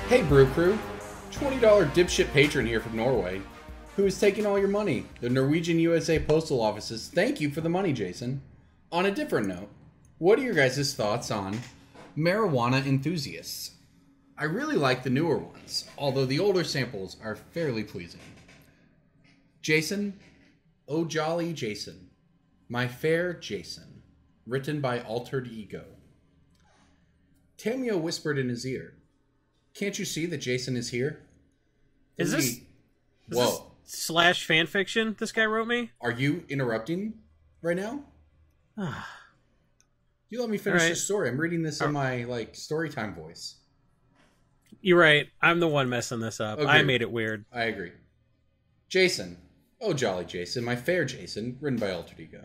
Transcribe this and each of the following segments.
Hey Brew Crew, $20 dipshit patron here from Norway, who is taking all your money. The Norwegian USA Postal Offices thank you for the money, Jason. On a different note, what are your guys' thoughts on marijuana enthusiasts? I really like the newer ones, although the older samples are fairly pleasing. Jason, oh jolly Jason, my fair Jason, written by Altered Ego. Tamio whispered in his ear, "Can't you see that Jason is here?" Is this slash fan fiction this guy wrote me? Are you interrupting right now? You let me finish this story. I'm reading this in my story time voice. You're right. I'm the one messing this up. Agreed. I made it weird. I agree. Jason, oh jolly Jason, my fair Jason, written by Altered Ego.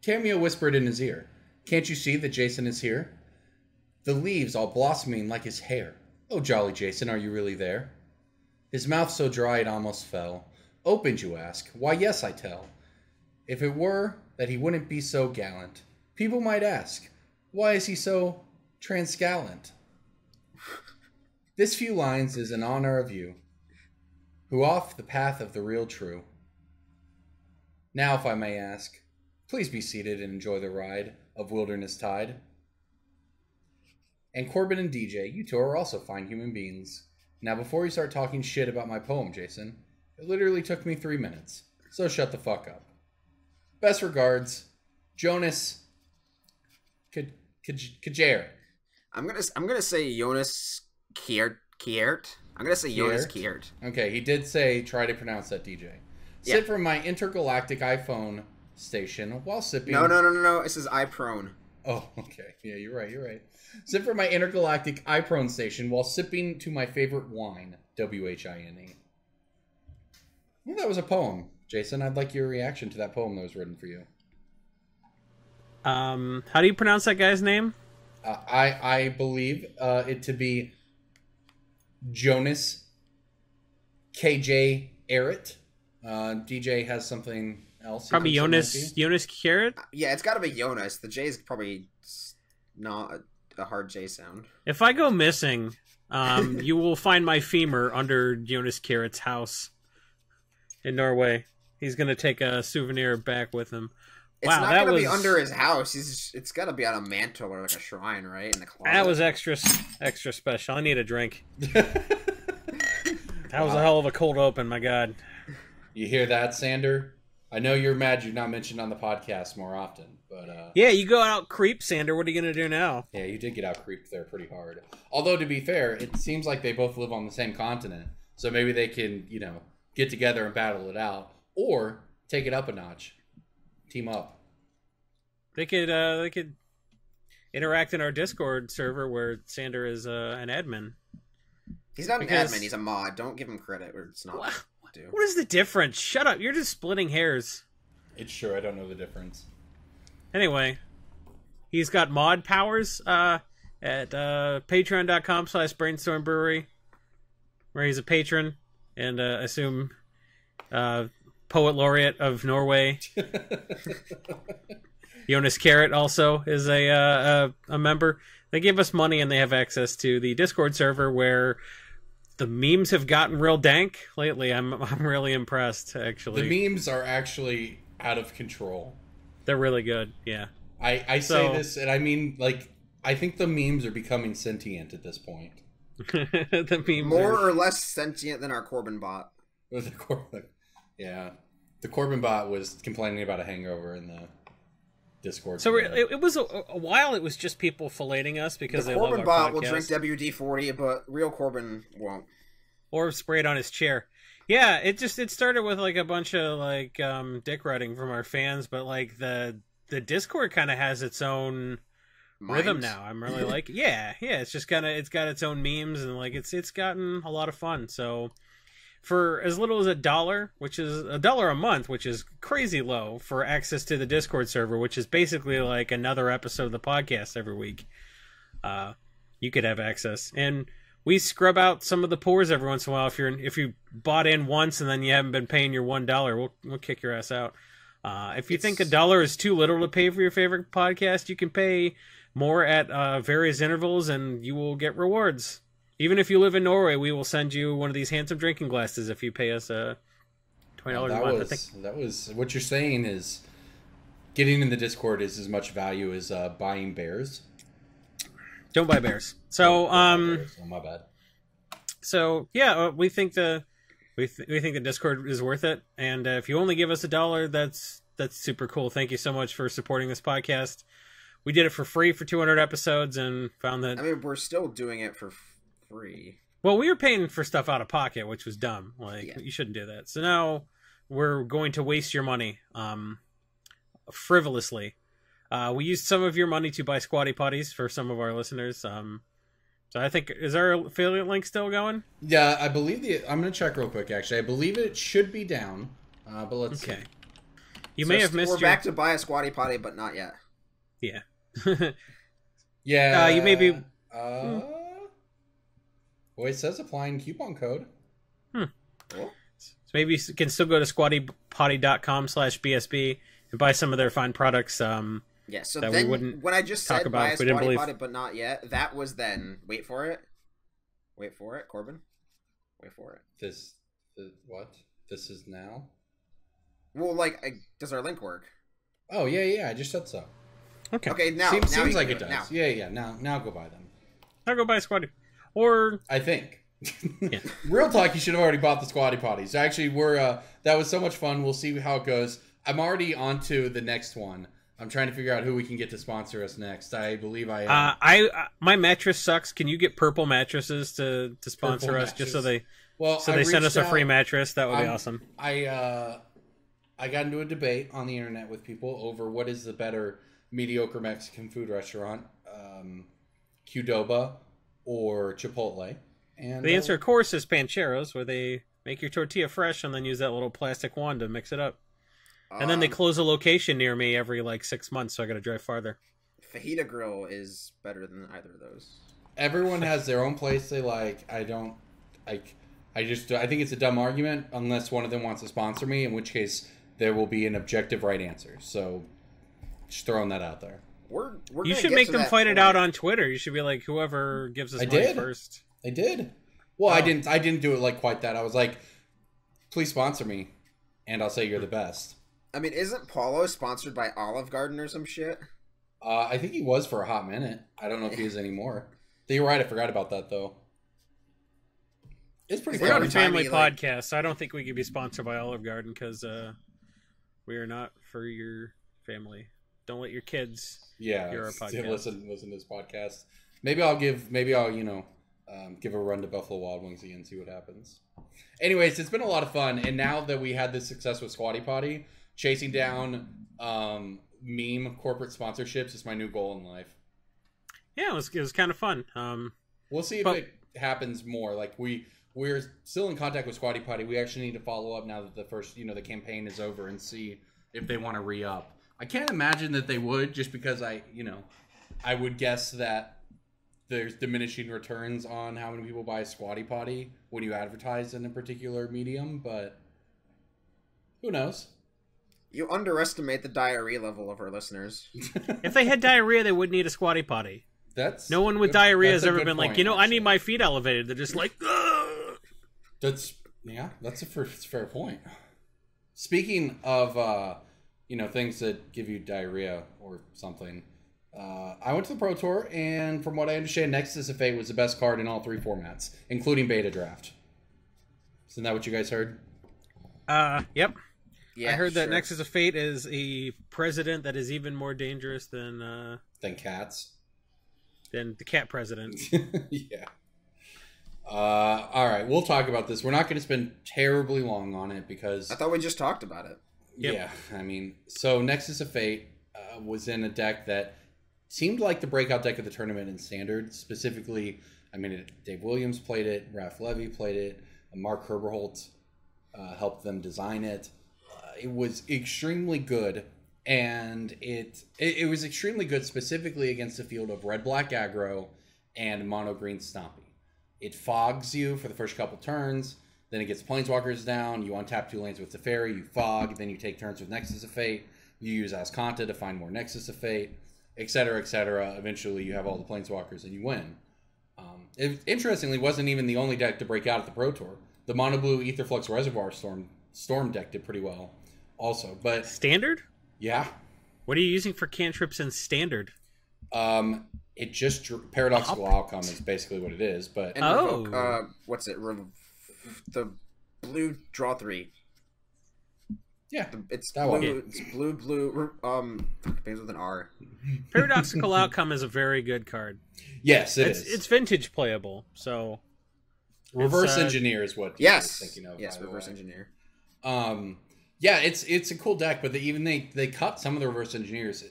Tamio whispered in his ear, "Can't you see that Jason is here? The leaves all blossoming like his hair. Oh, jolly Jason, are you really there?" His mouth so dry it almost fell. Opened, you ask? Why, yes, I tell. If it were that he wouldn't be so gallant, people might ask, why is he so transgallant? This few lines is in honor of you, who off the path of the real true. Now, if I may ask, please be seated and enjoy the ride of Wilderness Tide. And Corbin and DJ, you two are also fine human beings. Now, before you start talking shit about my poem, Jason, it literally took me 3 minutes, so shut the fuck up. Best regards, Jonas Kajer. I'm gonna say Jonas Kiert. I'm gonna say Jonas Kiert. Okay, he did say try to pronounce that, DJ. Sit from my intergalactic iPhone station while sipping. No. It says iProne. Oh, okay. Yeah, you're right. Sit from my intergalactic iProne station while sipping to my favorite wine, WHINE. Well, that was a poem, Jason. I'd like your reaction to that poem that was written for you. How do you pronounce that guy's name? I believe it to be Jonas KJ Arrett. DJ has something else. Probably Jonas Carrot? Yeah, it's got to be Jonas. The J is probably not a hard J sound. If I go missing, you will find my femur under Jonas Carrot's house in Norway. He's going to take a souvenir back with him. It's not going to be under his house. It's got to be on a mantle or like a shrine, right? In the closet. That was extra special. I need a drink. That was a hell of a cold open, my God. You hear that, Sander? I know you're mad you're not mentioned on the podcast more often, but... Yeah, you go out creep, Sander. What are you going to do now? Yeah, you did get out creeped there pretty hard. Although, to be fair, it seems like they both live on the same continent, so maybe they can, get together and battle it out, or take it up a notch. Team up. They could interact in our Discord server where Sander is an admin. He's not an admin, he's a mod. Don't give him credit where it's not. What is the difference? Shut up. You're just splitting hairs. It's true. I don't know the difference. Anyway, he's got mod powers at patreon.com/Brainstorm Brewery, where he's a patron and assume poet laureate of Norway. Jonas Carrot also is a member. They give us money and they have access to the Discord server where the memes have gotten real dank lately. I'm really impressed, actually. The memes are actually out of control. They're really good, yeah. I say this, and I mean, I think the memes are becoming sentient at this point. The memes more or less sentient than our Corbin bot. Yeah. The Corbin bot was complaining about a hangover in the Discord. So it was a while. It was just people filleting us because they love our podcast. The Corbin bot will drink WD-40, but real Corbin won't. Or spray it on his chair. Yeah, it started with a bunch of dick writing from our fans, but the Discord kind of has its own rhythm now. I'm really yeah. It's just it's got its own memes and it's gotten a lot of fun. So for as little as $1, which is $1 a month, which is crazy low for access to the Discord server, which is basically another episode of the podcast every week. you could have access. And we scrub out some of the pores every once in a while. If you bought in once and then you haven't been paying your $1, we'll kick your ass out. If you think $1 is too little to pay for your favorite podcast, you can pay more at various intervals, and you will get rewards. Even if you live in Norway, we will send you one of these handsome drinking glasses if you pay us $20 a month. That was what you're saying is getting in the Discord is as much value as buying bears. Don't buy bears. So, Oh, my bad. So yeah, we think the Discord is worth it, and if you only give us $1, that's super cool. Thank you so much for supporting this podcast. We did it for free for 200 episodes, and found that. I mean, we're still doing it for free. Well, we were paying for stuff out of pocket, which was dumb. You shouldn't do that. So now we're going to waste your money, frivolously. We used some of your money to buy Squatty Potties for some of our listeners. So I think, is our affiliate link still going? Yeah, I believe I'm going to check real quick, actually. I believe it should be down, but let's see. You may have missed We're back to buy a Squatty Potty, but not yet. Yeah. Yeah. You may be... Well, it says applying coupon code. Cool. So maybe you can still go to squattypotty.com/BSB and buy some of their fine products. Yeah, so that then we wouldn't when I just talk said about buy a if we didn't Squatty believe. Potty, but not yet, that was then. Wait for it. Wait for it, Corbin. Wait for it. What? This is now? Well, does our link work? Oh, yeah, I just said so. Okay, now Seems like it do does. Now. Yeah, now go buy them. I'll go buy a Squatty. Or... I think. Yeah. Real talk, you should have already bought the Squatty Potties. Actually, that was so much fun. We'll see how it goes. I'm already on to the next one. I'm trying to figure out who we can get to sponsor us next. I believe I am. My mattress sucks. Can you get Purple mattresses to sponsor us? Just so they send us a free mattress? That would be awesome. I got into a debate on the internet with people over what is the better mediocre Mexican food restaurant, Qdoba or Chipotle. And the answer, of course, is Pancheros, where they make your tortilla fresh and then use that little plastic wand to mix it up. And then they close a location near me every 6 months, so I got to drive farther. Fajita Grill is better than either of those. Everyone has their own place they like. I think it's a dumb argument unless one of them wants to sponsor me, in which case there will be an objective right answer. So just throwing that out there. You should make them fight it out on Twitter. You should be like, whoever gives us money first. I did. Well, I didn't do it quite that. I was like, please sponsor me, and I'll say you're the best. I mean, isn't Paulo sponsored by Olive Garden or some shit? I think he was for a hot minute. I don't know if he is anymore. You're right. I forgot about that, though. It's pretty We're fun. not a family podcast, so I don't think we could be sponsored by Olive Garden because we are not for your family. Don't let your kids hear our podcast. Listen to this podcast. Maybe I'll give a run to Buffalo Wild Wings again and see what happens. Anyways, it's been a lot of fun, and now that we had this success with Squatty Potty, chasing down meme corporate sponsorships is my new goal in life. Yeah, it was kind of fun. We'll see if it happens more. We're still in contact with Squatty Potty. We actually need to follow up now that the first, the campaign is over and see if they want to re-up. I can't imagine that they would, just because I would guess that there's diminishing returns on how many people buy a Squatty Potty when you advertise in a particular medium, but who knows? You underestimate the diarrhea level of our listeners. If they had diarrhea, they wouldn't need a Squatty Potty. No one with diarrhea has ever been point, I need my feet elevated. They're just like, ugh! That's a fair point. Speaking of, things that give you diarrhea or something, I went to the Pro Tour, and from what I understand, Nexus of Hate was the best card in all 3 formats, including Beta Draft. Isn't that what you guys heard? Yep. Yeah, I heard that Nexus of Fate is a president that is even more dangerous than cats. Than the cat president. Yeah. All right, we'll talk about this. We're not going to spend terribly long on it because... I thought we just talked about it. Yep. Yeah, so Nexus of Fate was in a deck that seemed like the breakout deck of the tournament in Standard. Specifically, Dave Williams played it, Raph Levy played it, Mark Herberholt helped them design it. It was extremely good and it was extremely good, specifically against the field of red black aggro and mono green stompy. It fogs you for the first couple turns, then it gets planeswalkers down. You untap 2 lanes with Teferi, you fog, then you take turns with Nexus of Fate. You use Ascanta to find more Nexus of Fate, etc., etc. Eventually, you have all the planeswalkers and you win. It interestingly wasn't even the only deck to break out at the Pro Tour. The mono blue Aetherflux Reservoir Storm deck did pretty well, also. But Standard? Yeah. What are you using for cantrips in Standard? It just Paradoxical Outcome is basically what it is. But and revoke, what's it? The blue draw 3. Yeah, it's that blue. one. It's blue. Begins with an R. Paradoxical Outcome is a very good card. Yes, is. It's vintage playable. So Reverse Engineer is what you're thinking of. Yes, Reverse Engineer. Yeah, it's a cool deck, but they cut some of the Reverse Engineers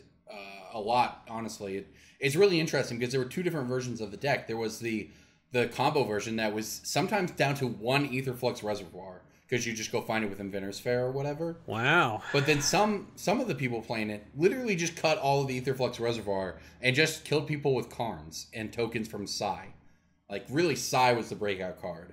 a lot. Honestly, it's really interesting because there were 2 different versions of the deck. There was the combo version that was sometimes down to 1 Aetherflux Reservoir, because you just go find it with Inventor's Fair or whatever. Wow. But then some of the people playing it literally just cut all of the Aetherflux Reservoir and just killed people with Karns and tokens from Psy. Like, really, Psy was the breakout card.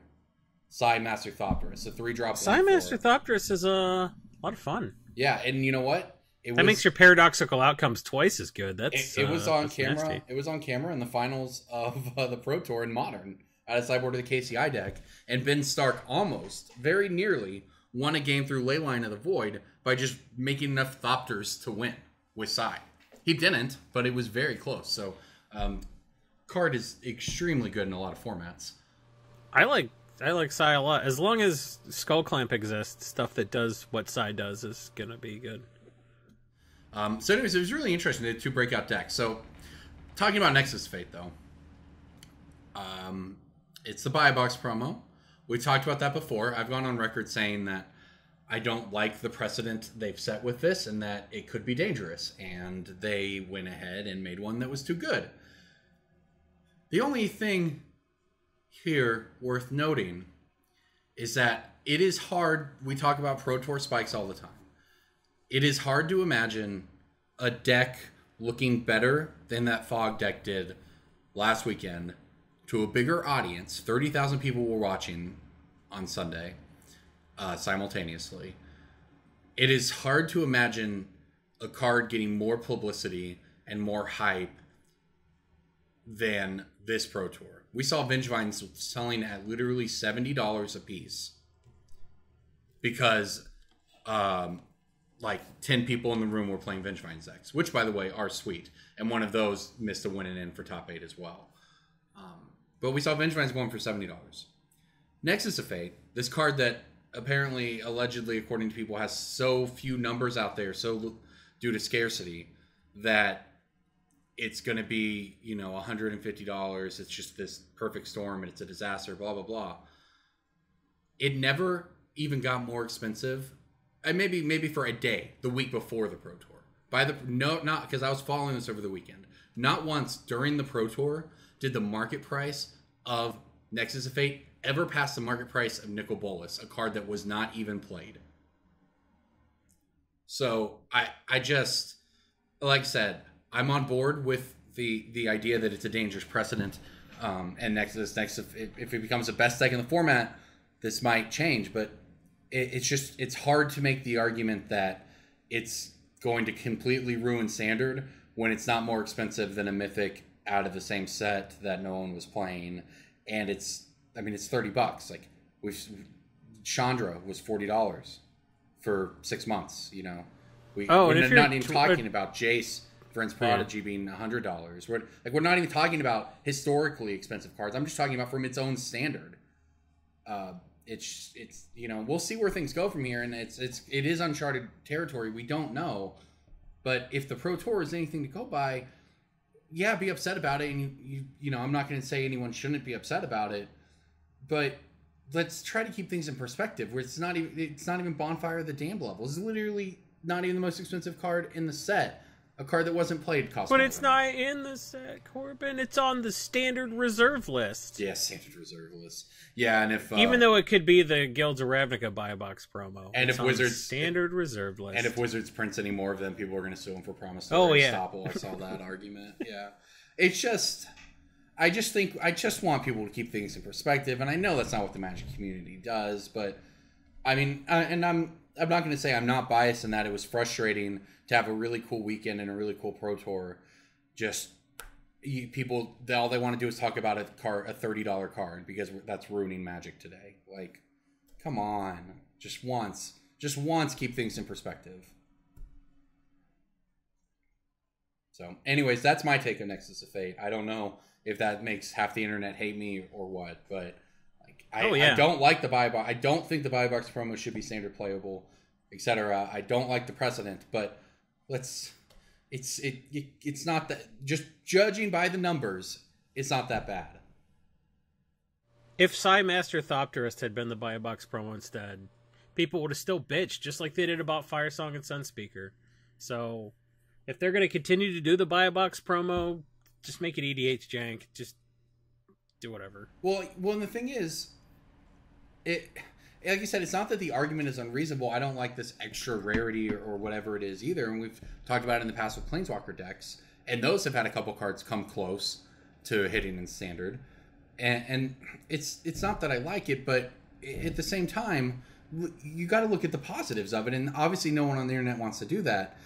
Psy Master Thopterus, a 3-drop. Psy Master Thopterus is a lot of fun. Yeah, and you know what? That makes your Paradoxical Outcomes twice as good. It was on camera. Nasty. It was on camera in the finals of the Pro Tour in Modern, out of sideboard of the KCI deck, and Ben Stark almost, very nearly, won a game through Leyline of the Void by just making enough Thopters to win with Psy. He didn't, but it was very close. So, card is extremely good in a lot of formats. I like Psy a lot. As long as Skull Clamp exists, stuff that does what Psy does is gonna be good. So anyways, it was really interesting. They had 2 breakout decks. So, talking about Nexus of Fate, though. It's the buy box promo. We talked about that before. I've gone on record saying that I don't like the precedent they've set with this and that it could be dangerous. And they went ahead and made one that was too good. The only thing here worth noting is that it is hard. We talk about Pro Tour spikes all the time. It is hard to imagine a deck looking better than that Fog deck did last weekend to a bigger audience. 30,000 people were watching on Sunday simultaneously. It is hard to imagine a card getting more publicity and more hype than this Pro Tour. We saw Vengevines selling at literally $70 a piece because like 10 people in the room were playing Vengevines decks, which, by the way, are sweet. And one of those missed a win and in for top 8 as well. But we saw Vengevines going for $70. Nexus of Fate, this card that apparently, allegedly, according to people, has so few numbers out there, so due to scarcity, that it's going to be, $150. It's just this perfect storm and it's a disaster, blah, blah, blah. It never even got more expensive. And maybe for a day, the week before the Pro Tour. Not because I was following this over the weekend. Not once during the Pro Tour did the market price of Nexus of Fate ever pass the market price of Nicol Bolas, a card that was not even played. So I just, like I said, I'm on board with the idea that it's a dangerous precedent. And Nexus, if it becomes the best deck in the format, this might change. But it's hard to make the argument that it's going to completely ruin Standard when it's not more expensive than a Mythic out of the same set that no one was playing. And it's $30. Like, Chandra was $40 for 6 months, We're not even talking about Jace, Friends Prodigy, being $100. We're not even talking about historically expensive cards. I'm just talking about from its own standard. It's we'll see where things go from here, and it is uncharted territory. We don't know, but if the Pro Tour is anything to go by, yeah, be upset about it. And I'm not going to say anyone shouldn't be upset about it, but let's try to keep things in perspective. Where it's not even Bonfire of the Damned level. It's literally not even the most expensive card in the set, A card that wasn't played costs But more it's than not in the set, Corbin. It's on the standard reserve list. Yeah, standard reserve list. Yeah, and if even though it could be the Guilds of Ravnica buy box promo, and it's if on Wizards the standard reserve list, and if Wizards prints any more of them, people are going to sue them for promissory estoppel. I saw that argument. Yeah, it's just, I just want people to keep things in perspective, and I know that's not what the Magic community does, but I mean, and I'm not going to say I'm not biased in that it was frustrating to have a really cool weekend and a really cool Pro Tour. Just people, all they want to do is talk about a $30 card because that's ruining Magic today. Like, come on, just once, keep things in perspective. So, anyways, that's my take on Nexus of Fate. I don't know if that makes half the internet hate me or what, but like, I don't like the buy box. I don't think the buy box promo should be standard playable, etc. I don't like the precedent, but it's not that, just judging by the numbers, it's not that bad. If Psy Master Thopterist had been the buy box promo instead, people would have still bitched, just like they did about Firesong and Sunspeaker. So, if they're going to continue to do the buy box promo, just make it EDH jank. Just do whatever. Well, and the thing is, like I said, it's not that the argument is unreasonable. I don't like this extra rarity or whatever it is either. And we've talked about it in the past with Planeswalker decks. And those have had a couple cards come close to hitting in standard. And it's not that I like it, but at the same time, you got to look at the positives of it. And obviously no one on the internet wants to do that.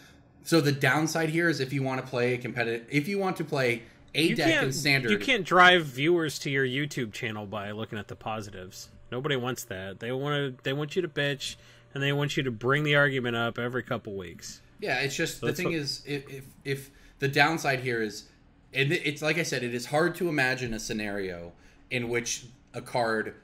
So the downside here is if you want to play a competitive, if you want to play a deck in standard. You can't drive viewers to your YouTube channel by looking at the positives. Nobody wants that. They want you to bitch, and they want you to bring the argument up every couple weeks. Yeah, it's just, so the thing is, if the downside here is, and it's like I said, it is hard to imagine a scenario in which a card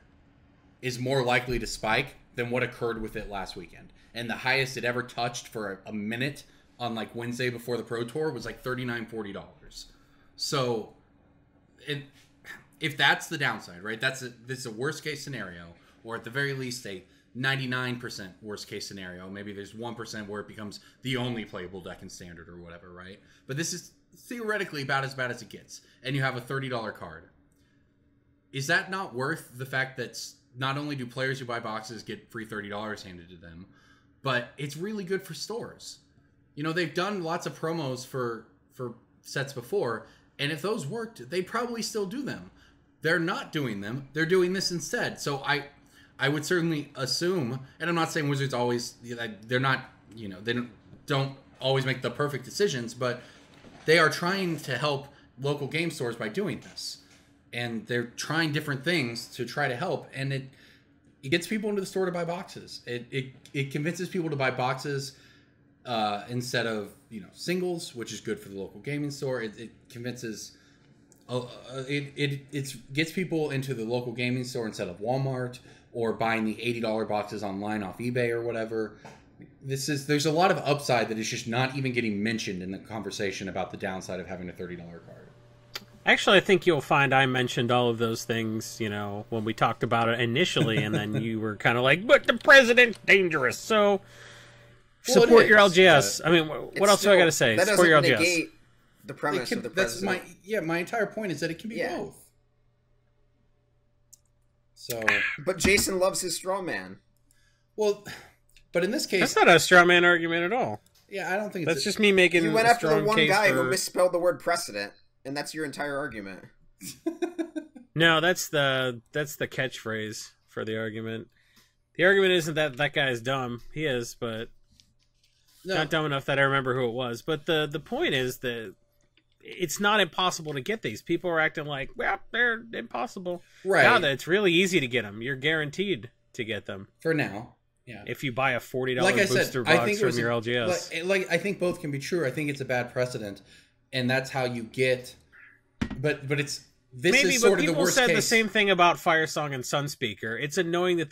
is more likely to spike than what occurred with it last weekend. And the highest it ever touched for a minute on like Wednesday before the Pro Tour was like $39, $40. So, if that's the downside, right? This is a worst case scenario, or at the very least a 99% worst case scenario. Maybe there's 1% where it becomes the only playable deck in standard or whatever, right? But this is theoretically about as bad as it gets, and you have a $30 card. Is that not worth the fact that not only do players who buy boxes get free $30 handed to them, but it's really good for stores? You know, they've done lots of promos for sets before, and if those worked, they'd probably still do them. They're not doing them. They're doing this instead. So I would certainly assume, and I'm not saying Wizards always, they're not, you know, they don't always make the perfect decisions, but they are trying to help local game stores by doing this. And they're trying different things to try to help, and it gets people into the store to buy boxes. It convinces people to buy boxes instead of, you know, singles, which is good for the local gaming store. It convinces, it gets people into the local gaming store instead of Walmart or buying the $80 boxes online off eBay or whatever. There's a lot of upside that is just not even getting mentioned in the conversation about the downside of having a $30 card. Actually, I think you'll find I mentioned all of those things, you know, when we talked about it initially, and then you were kind of like, but the president's dangerous, so support your LGS. I mean, what else do I got to say? Support your LGS. Negate the premise of the president. My entire point is that it can be both. So, but Jason loves his straw man. Well, but in this case, that's not a straw man argument at all. Yeah, I don't think that's just me making. You went after the one guy who misspelled the word precedent, and that's your entire argument. No, that's the catchphrase for the argument. The argument isn't that guy is dumb. He is, but not dumb enough that I remember who it was. But the point is that it's not impossible to get these. People are acting like, well, they're impossible. Right. Now that it's really easy to get them. You're guaranteed to get them. For now. Yeah. If you buy a $40 booster box from your LGS. Like I think both can be true. I think it's a bad precedent, and that's how you get. But it's this maybe, is sort of the worst case. People said the same thing about Firesong and Sunspeaker. It's annoying that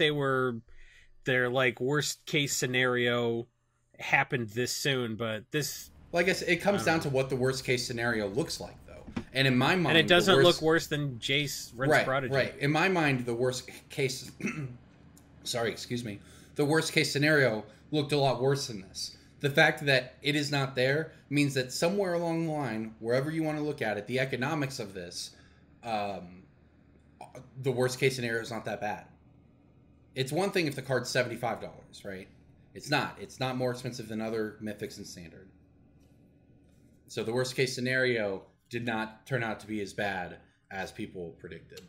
their like worst case scenario happened this soon, but this. Like I said, it comes down to what the worst case scenario looks like, though. And in my mind, and it doesn't look worse than Jace Rince Prodigy. Right. In my mind, the worst case. Sorry, excuse me. The worst case scenario looked a lot worse than this. the fact that it is not there means that somewhere along the line, wherever you want to look at it, the economics of this, the worst case scenario is not that bad. It's one thing if the card's $75, right? It's not. It's not more expensive than other Mythics and Standard. So the worst case scenario did not turn out to be as bad as people predicted.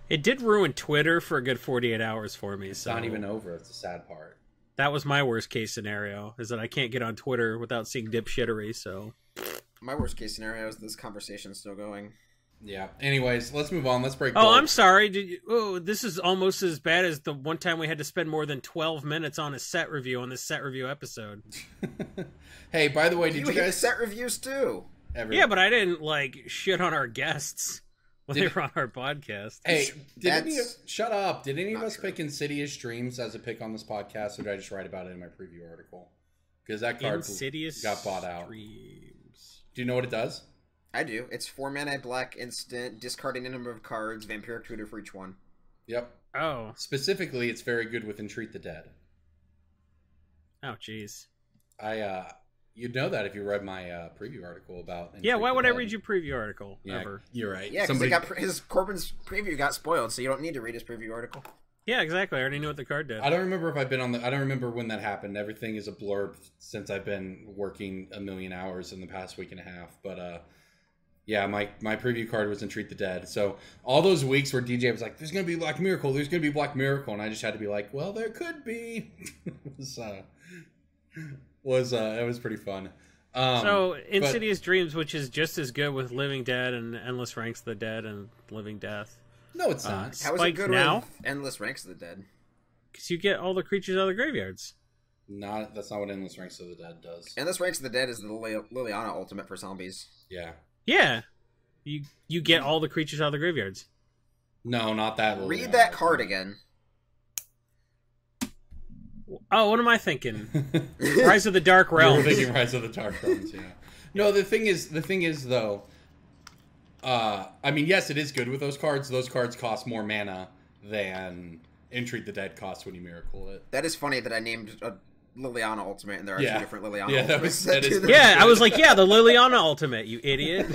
It did ruin Twitter for a good 48 hours for me. It's so not even over. It's the sad part. That was my worst case scenario, is that I can't get on Twitter without seeing dipshittery, so... My worst case scenario is this conversation's still going. Yeah. Anyways, let's move on. Let's break. Oh, I'm sorry. This is almost as bad as the one time we had to spend more than 12 minutes on a set review on this set review episode. Hey, by the way, did you hate guys set reviews too? Everyone. Yeah, but I didn't shit on our guests when they were on our podcast. Hey, shut up. Did any of us pick Insidious Dreams as a pick on this podcast, or did I just write about it in my preview article? Because that card got bought out. Dreams. Do you know what it does? I do. It's 4 mana black instant, discarding a number of cards, vampiric tutor for each one. Yep. Oh. Specifically, it's very good with Entreat the Dead. Oh, jeez. You'd know that if you read my preview article about. Yeah, why would I read your preview article ever? You're right. Yeah, because his Corbin's preview got spoiled, so you don't need to read his preview article. Yeah, exactly. I already knew what the card did. I don't remember if I've been on the. I don't remember when that happened. Everything is a blurb since I've been working a million hours in the past week and a half. But yeah, my preview card was Entreat the Dead. So all those weeks where DJ was like, "There's gonna be Black Miracle. There's gonna be Black Miracle," and I just had to be like, "Well, there could be." It was pretty fun. So Insidious Dreams, which is just as good with Living Dead and Endless Ranks of the Dead and Living Death. No, it's not. How is it good now? With Endless Ranks of the Dead? Because you get all the creatures out of the graveyards. That's not what Endless Ranks of the Dead does. Endless Ranks of the Dead is the Liliana ultimate for zombies. Yeah. Yeah. You get all the creatures out of the graveyards. No, not that. Read that card again. Oh, what am I thinking? Rise of the Dark Realms. We're thinking Rise of the Dark Realms, yeah. No, the thing is though, I mean, yes, it is good with those cards. Those cards cost more mana than Entreat the Dead costs when you miracle it. That is funny that I named a Liliana ultimate and there are two different Liliana ultimates. I was like, yeah, the Liliana ultimate, you idiot.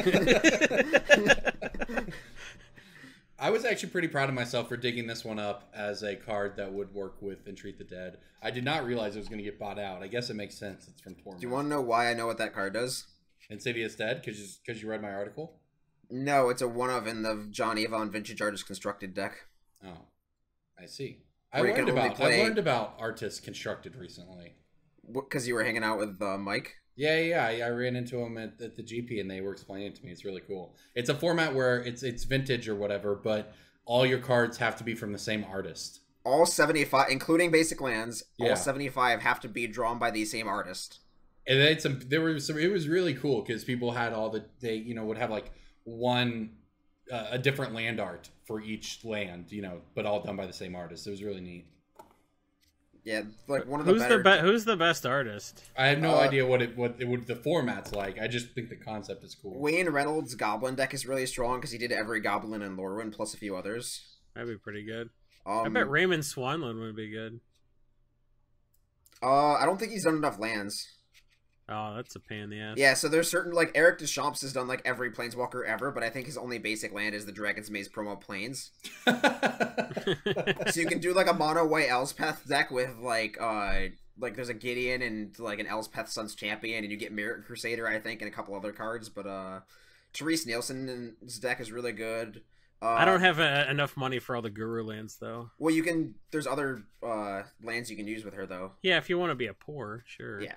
I was actually pretty proud of myself for digging this one up as a card that would work with Entreat the Dead. I did not realize it was going to get bought out. I guess it makes sense. It's from Torment. Do you want to know why I know what that card does? Insidious Dead? Because you read my article? No, it's a one-of in the John Avon Vintage Artist Constructed deck. Oh, I see. I learned about Artists Constructed recently. Because you were hanging out with Mike? Yeah. I ran into him at the GP, and they were explaining it to me. It's really cool. It's a format where it's vintage or whatever, but all your cards have to be from the same artist. All 75, including basic lands, all 75 have to be drawn by the same artist. And it was really cool because people had they would have like one a different land art for each land, but all done by the same artist. It was really neat. Yeah, like one of the who's the best artist? I have no idea what the format's like. I just think the concept is cool. Wayne Reynolds' Goblin deck is really strong because he did every Goblin in Lorwyn plus a few others. That'd be pretty good. I bet Raymond Swanland would be good. I don't think he's done enough lands. Oh, that's a pain in the ass. Yeah, so there's certain, like, Eric Deschamps has done, like, every Planeswalker ever, but I think his only basic land is the Dragon's Maze promo Plains. So you can do, like, a mono white Elspeth deck with, like, there's a Gideon and, like, an Elspeth Sun's Champion, and you get Mirror Crusader, I think, and a couple other cards, but, Therese Nielsen's deck is really good. I don't have enough money for all the Guru lands, though. Well, there's other, lands you can use with her, though. Yeah, if you want to be a poor, sure. Yeah.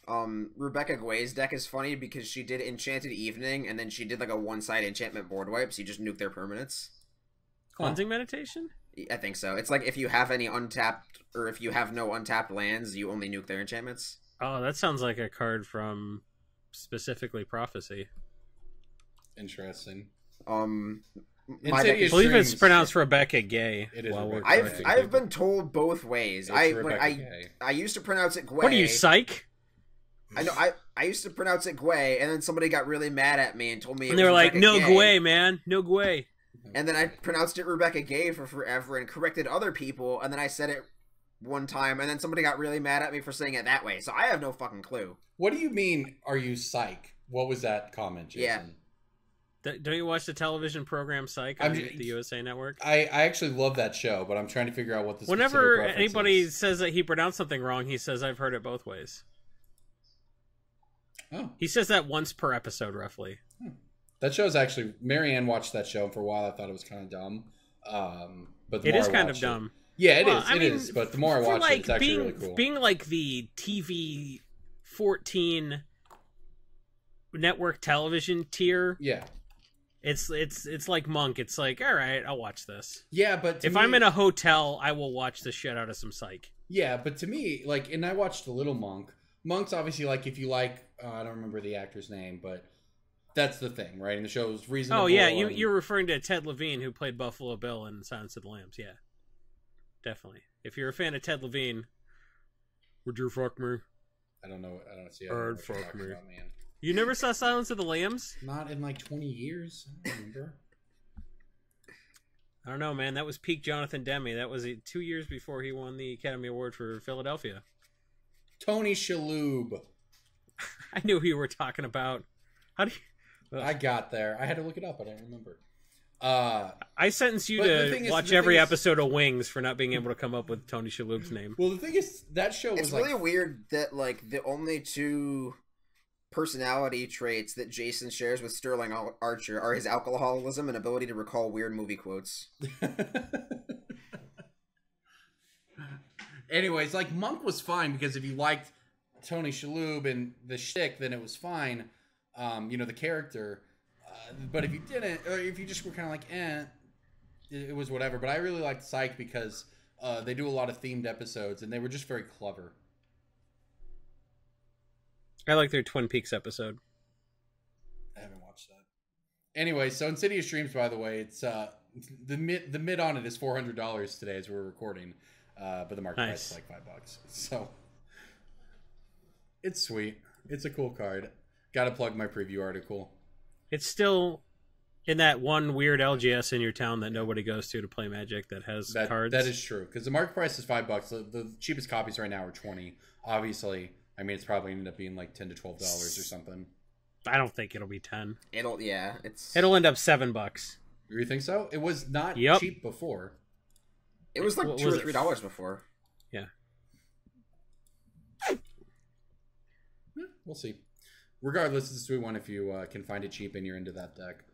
Rebecca Guay's deck is funny because she did Enchanted Evening, and then she did like a one-side enchantment board wipe, so you just nuke their permanents. Cleansing Meditation? I think so. It's like if you have any untapped, or if you have no untapped lands, you only nuke their enchantments. Oh, that sounds like a card from specifically Prophecy. Interesting. I believe it's pronounced Rebecca Gay. It is. I've been told both ways. I used to pronounce it Guay. What are you, psych? I know. I used to pronounce it Guay, and then somebody got really mad at me and told me. And they were like, "No Guay, man, no Guay." And then I pronounced it Rebecca Gay for forever and corrected other people, and then I said it one time, and then somebody got really mad at me for saying it that way. So I have no fucking clue. What do you mean? Are you psych? What was that comment, Jason? Yeah. Don't you watch the television program Psych on the USA Network? I actually love that show, but I'm trying to figure out what the Whenever specific anybody is. says that he pronounced something wrong, he says, I've heard it both ways. Oh. He says that once per episode, roughly. That show's actually... Marianne watched that show, and for a while I thought it was kind of dumb. But the it more is I kind of watch dumb. Yeah, it well, is. I It mean, is. But the more I watch it, it's actually really cool. Being like the TV 14 network television tier... Yeah. It's like Monk. It's like, all right, I'll watch this. Yeah, but if I'm in a hotel, I will watch the shit out of some Psych. Yeah, but to me, like, and I watched The Little Monk. Monk's obviously like, if you like, I don't remember the actor's name, but that's the thing, right? And the show is reasonable. Oh yeah, you're referring to Ted Levine, who played Buffalo Bill in Silence of the Lambs. Yeah, definitely. If you're a fan of Ted Levine, would you fuck me? I don't know. I don't see. Or fuck me. About, man. You never saw Silence of the Lambs? Not in like 20 years. I don't remember. I don't know, man. That was peak Jonathan Demme. That was 2 years before he won the Academy Award for Philadelphia. Tony Shalhoub. I knew who you were talking about. How do you... I got there. I had to look it up. I don't remember. I sentence you to watch every episode of Wings for not being able to come up with Tony Shalhoub's name. Well, the thing is, that show was it's like... really weird that like the only two personality traits that Jason shares with Sterling Archer are his alcoholism and ability to recall weird movie quotes. Anyways, like, Monk was fine because if you liked Tony Shalhoub and the shtick, then it was fine. The character. But if you didn't, or if you just were kind of like, it was whatever. But I really liked Psych because they do a lot of themed episodes, and they were just very clever. I like their Twin Peaks episode. I haven't watched that. Anyway, so Insidious Dreams, by the way, it's the mid on it is $400 today as we're recording, but the market price is like $5. So it's sweet. It's a cool card. Got to plug my preview article. It's still in that one weird LGS in your town that nobody goes to play Magic that has cards. That is true because the market price is $5. The cheapest copies right now are $20. Obviously. I mean, it's probably ended up being like $10 to $12 or something. I don't think it'll be 10. It'll end up $7. You think so? It was not cheap before. It was like $2 or $3 before. Yeah. We'll see. Regardless, it's a sweet one if you can find it cheap and you're into that deck.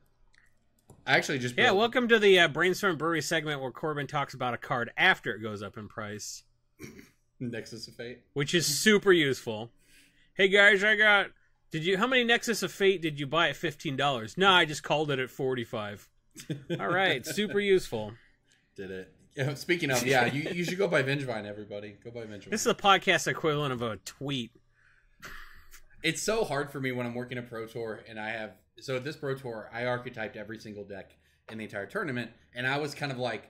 I actually just welcome to the Brainstorm Brewery segment where Corbin talks about a card after it goes up in price. Nexus of Fate, which is super useful. Hey guys, how many Nexus of Fate did you buy at $15? No, I just called it at $45. All right, super useful. Did it? Yeah, speaking of, you should go buy Vengevine, everybody. Go buy Vengevine. This is the podcast equivalent of a tweet. It's so hard for me when I'm working a Pro Tour and at this Pro Tour, I archetyped every single deck in the entire tournament, and I was kind of like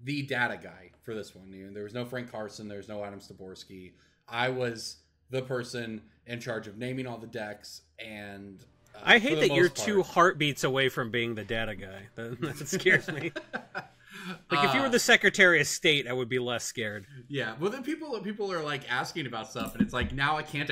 the data guy for this one. There was no Frank Carson. There was no Adam Staborski. I was the person in charge of naming all the decks. And I hate that you're 2 heartbeats away from being the data guy. That scares me. Like if you were the Secretary of State, I would be less scared. Yeah, well then people are like asking about stuff, and it's like now I can't.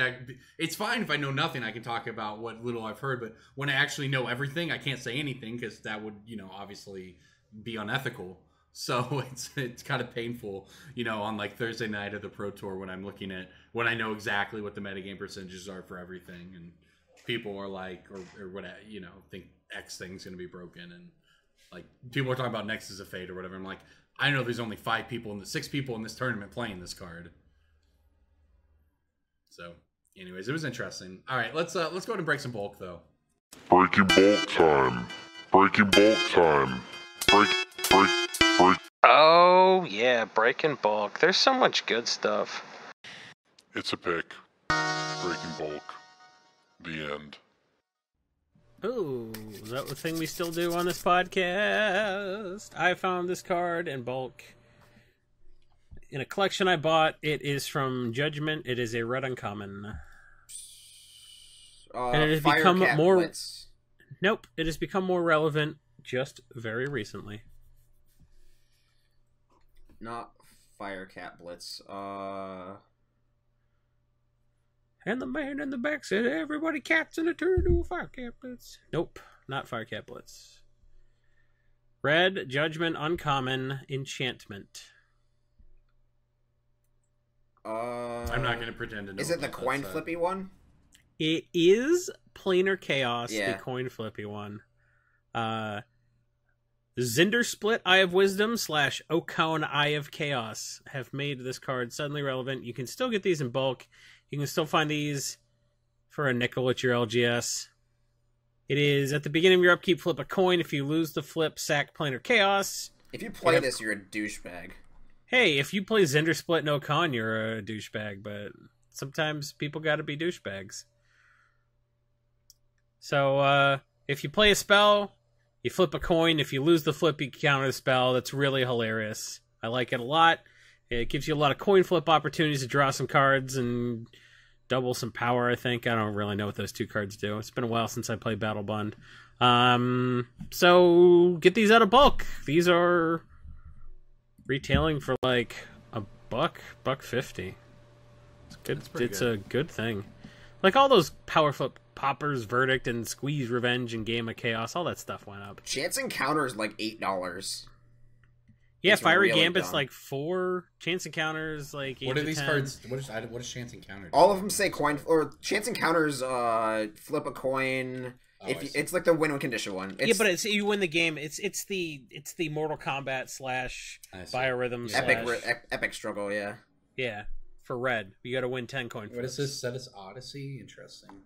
It's fine if I know nothing. I can talk about what little I've heard, but when I actually know everything, I can't say anything because that would obviously be unethical. So it's kind of painful, on like Thursday night of the Pro Tour when I'm looking at when I know exactly what the metagame percentages are for everything, and people are like, or what, think X thing's gonna be broken, and like people are talking about Nexus of Fate or whatever. I'm like, I know there's only 6 people in this tournament playing this card. So, anyways, it was interesting. All right, let's go ahead and break some bulk though. Breaking bulk time. Breaking bulk time. Break. Oh, yeah, breaking bulk. There's so much good stuff. It's a pick. Breaking bulk. The end. Ooh, is that the thing we still do on this podcast? I found this card in bulk. In a collection I bought, it is from Judgment. It is a red uncommon. And it has become more... Blitz. Nope, it has become more relevant just very recently. Not Firecat Blitz. And the man in the back said, everybody cats in a turn to a Firecat Blitz. Nope, not Firecat Blitz. Red, Judgment, Uncommon, Enchantment. I'm not going to pretend to know. Is it the coin flippy one? It is Planar Chaos, Yeah. the coin flippy one. Zinder Split, Eye of Wisdom / Okaun Eye of Chaos have made this card suddenly relevant. You can still get these in bulk. You can still find these for a nickel at your LGS. It is, at the beginning of your upkeep, flip a coin. If you lose the flip, sack Planar Chaos. If you play this, you're a douchebag. Hey, if you play Zinder Split no Con, you're a douchebag, but sometimes people gotta be douchebags. So, if you play a spell, you flip a coin. If you lose the flip, you counter the spell. That's really hilarious. I like it a lot. It gives you a lot of coin flip opportunities to draw some cards and double some power, I think. I don't really know what those two cards do. It's been a while since I played Battle Bond. So, get these out of bulk. These are retailing for like $1.50. It's good. It's a good thing. Like all those power flip poppers, Verdict, and Squeeze Revenge and Game of Chaos, all that stuff went up. Chance Encounter is like $8. Yeah, It's Fiery really Gambit's dumb. like 4. Chance Encounters like 8 What are to these 10. cards? What is Chance Encounter? All of them say coin, or Chance Encounters flip a coin. Oh, I see. It's like the win condition one. It's Yeah, but it's you win the game. It's the Mortal Kombat / I see. Biorhythm / epic struggle, yeah. yeah, for red. You got to win 10 coin flips. What is this? Cetus Odyssey? Interesting.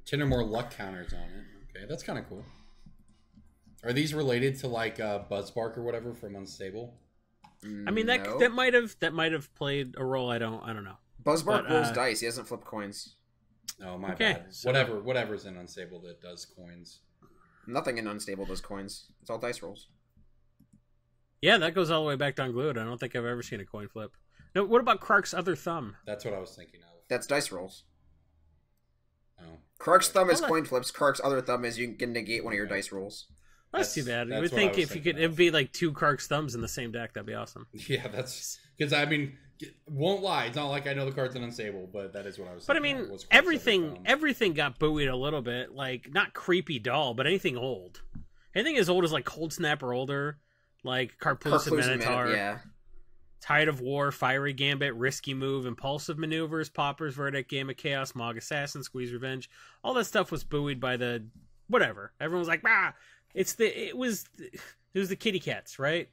10 or more luck counters on it. Okay, that's kind of cool. Are these related to like Buzzbark or whatever from Unstable? I mean that No. that might have played a role. I don't know. Buzzbark but, rolls dice. He doesn't flip coins. Oh, my Okay, bad. so- Whatever's in Unstable that does coins. Nothing in Unstable does coins. It's all dice rolls. Yeah, that goes all the way back to Unglued. I don't think I've ever seen a coin flip. No, what about Krark's Other Thumb? That's what I was thinking of. That's dice rolls. Oh. Krark's Thumb is Well, coin flips. Krark's Other Thumb is you can negate one of your dice rolls. That's too bad. You that's would what I think was if you thinking could, of. it'd be like 2 Krark's Thumbs in the same deck. That'd be awesome. Yeah, that's because I mean, won't lie. It's not like I know the cards in Unstable, but that is what I was. But I thinking mean, of, was Krark's Other Thumb. everything got buoyed a little bit. Like not creepy doll, but anything old. Anything as old as like Cold Snap or older, like Karplusa Minotaur, yeah. Tide of War, Fiery Gambit, Risky Move, Impulsive Maneuvers, Poppers, Verdict, Game of Chaos, Mog Assassin, Squeeze Revenge. All that stuff was buoyed by the whatever. Everyone was like, "Ah, it was the kitty cats, right?"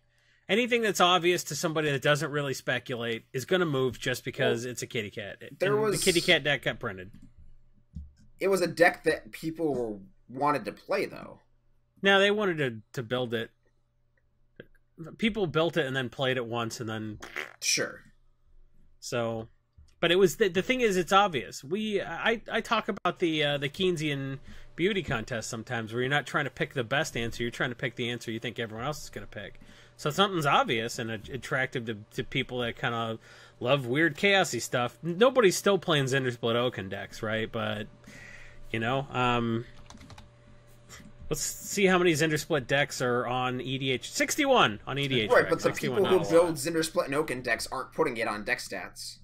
Anything that's obvious to somebody that doesn't really speculate is going to move just because it's a kitty cat. The kitty cat deck got printed. It was a deck that people wanted to play, though. Now they wanted to build it. People built it and then played it once and then Sure. so. But it was the thing is it's obvious. I talk about the Keynesian beauty contest sometimes where you're not trying to pick the best answer, you're trying to pick the answer you think everyone else is going to pick. So something's obvious and attractive to people that kind of love weird chaosy stuff. Nobody's still playing Zinder Split Oaken decks, right? But you know, let's see how many Zinder Split decks are on EDH. 61 on EDH. Right, but the 61, people who not a lot. build Zinder Split and Oaken decks aren't putting it on deck stats.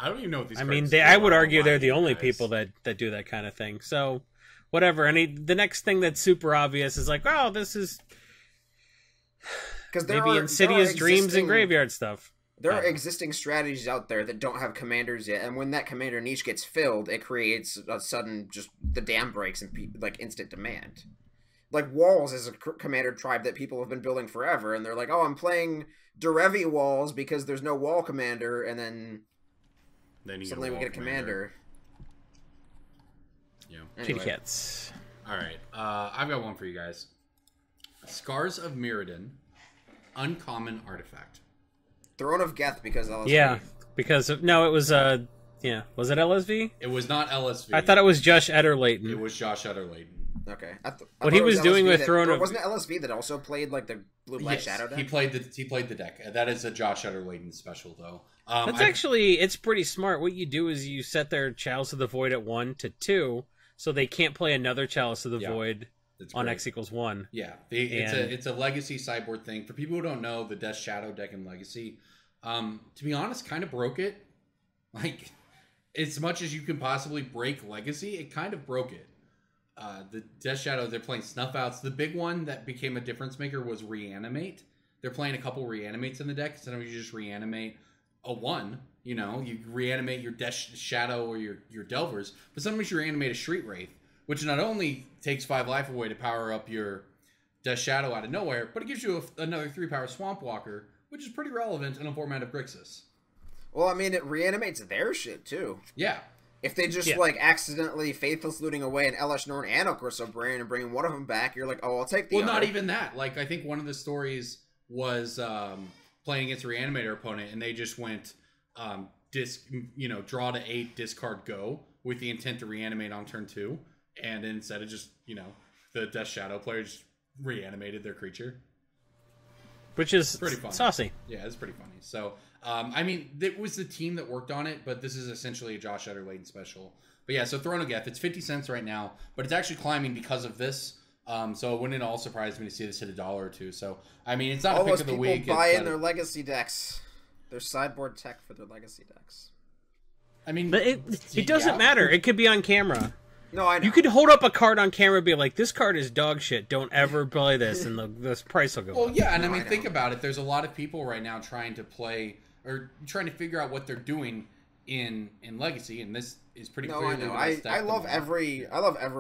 I don't even know what these. I cards mean, do. I would argue don't they're like the you only guys. people that do that kind of thing. So, whatever. The next thing that's super obvious is like, oh, this is Because maybe Insidious Dreams and Graveyard stuff. There are existing strategies out there that don't have commanders yet, and when that commander niche gets filled, it creates a sudden just the dam breaks and like instant demand. Like Walls is a commander tribe that people have been building forever, and they're like, "Oh, I'm playing Derevi Walls because there's no wall commander," and then Then you suddenly we wall get a commander. Yeah. Kitty Anyway. cats. All right. I've got one for you guys. Scars of Mirrodin, uncommon artifact. Throne of Geth because LSV. Yeah, because it was yeah, was it LSV? It was not LSV. I thought it was Josh Ederlayton. it was Josh Ederlayton. Okay. What he was doing with Throne of- wasn't it LSV that also played like the Blue Black Yes, Shadow deck? he played the deck. That is a Josh Ederlayton special though. That's actually it's pretty smart. What you do is you set their Chalice of the Void at 1 to 2, so they can't play another Chalice of the Yeah. Void That's on great. X equals 1. Yeah, it's a legacy sideboard thing. For people who don't know, the Death Shadow deck in Legacy, to be honest, kind of broke it. Like, as much as you can possibly break Legacy, it kind of broke it. The Death Shadow, they're playing Snuff Outs. The big one that became a difference maker was Reanimate. They're playing a couple Reanimates in the deck. Instead of you just reanimate a 1, you know, you reanimate your Death Shadow or your Delvers, but sometimes you reanimate a Street Wraith, which not only takes 5 life away to power up your Death Shadow out of nowhere, but it gives you another 3-power Swamp Walker, which is pretty relevant in a format of Grixis. Well, I mean, it reanimates their shit, too. Yeah. If they just, like, accidentally Faithless looting away an Elesh Norn and a Corso Brain and bringing one of them back, you're like, oh, I'll take the other. Well, not even that. Like, I think one of the stories was playing against a Reanimator opponent, and they just went draw to 8, discard, go, with the intent to reanimate on turn 2. And instead of just, the Death Shadow player just reanimated their creature. Which is pretty funny. Saucy. Yeah, it's pretty funny. So, I mean, it was the team that worked on it, but this is essentially a Josh Utter-Layton special. But yeah, so Throne of Geth, it's 50 cents right now, but it's actually climbing because of this. So it wouldn't at all surprise me to see this hit $1 or $2. So, I mean, it's not all a pick those of the people week. buy in their legacy decks. Their sideboard tech for their legacy decks. I mean, but it doesn't matter. It could be on camera. No, I know. You could hold up a card on camera and be like, this card is dog shit. Don't ever play this, and the price will go up. Well, yeah, and I mean, think about it. There's a lot of people right now trying to play or trying to figure out what they're doing in Legacy, and this is pretty clearly the best deck. I love every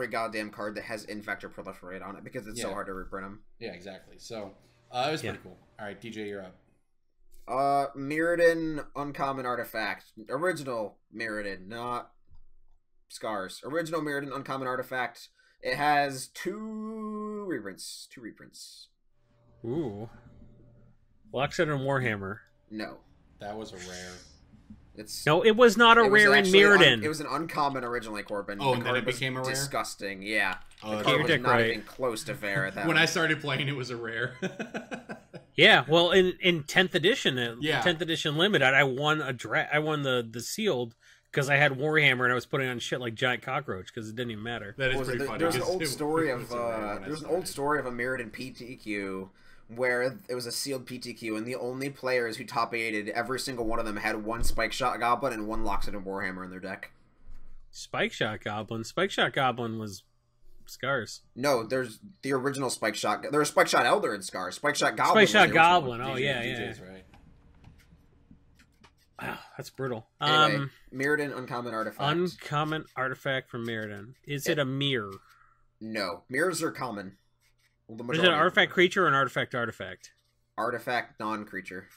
goddamn card that has Infect or Proliferate on it because it's so hard to reprint them. Yeah, exactly. So, it was pretty cool. All right, DJ, you're up. Mirrodin Uncommon Artifact. Original Mirrodin, not Scars. Original Mirrodin Uncommon Artifact. It has 2 reprints. Ooh. Lockset and Warhammer. No. That was a rare. No, it was not a rare in Mirrodin. It was an uncommon originally, Corbin. Oh, and then it became a rare? Disgusting, yeah. Oh, the card was not even close to fair at that When I started playing, it was a rare. Yeah, well, in 10th edition, 10th edition limited, I won I won the sealed because I had Warhammer and I was putting on shit like Giant Cockroach because it didn't even matter. That is pretty funny. There's an old story of a Mirrodin PTQ where it was a sealed PTQ, and the only players who top 8'd, every single one of them had 1 Spike Shot Goblin and 1 Loxodon and Warhammer in their deck. Spike Shot Goblin? Spike Shot Goblin was Scars. No, there's the original Spike Shot. There's Spike Shot Elder in Scars. Spike Shot Goblin. Spike Shot Goblin. Oh, yeah. Right. Wow, that's brutal. Anyway, Mirrodin Uncommon Artifact. Uncommon Artifact from Mirrodin. Is it a mirror? No. Mirrors are common. Is it an artifact creature or an artifact? Artifact non-creature.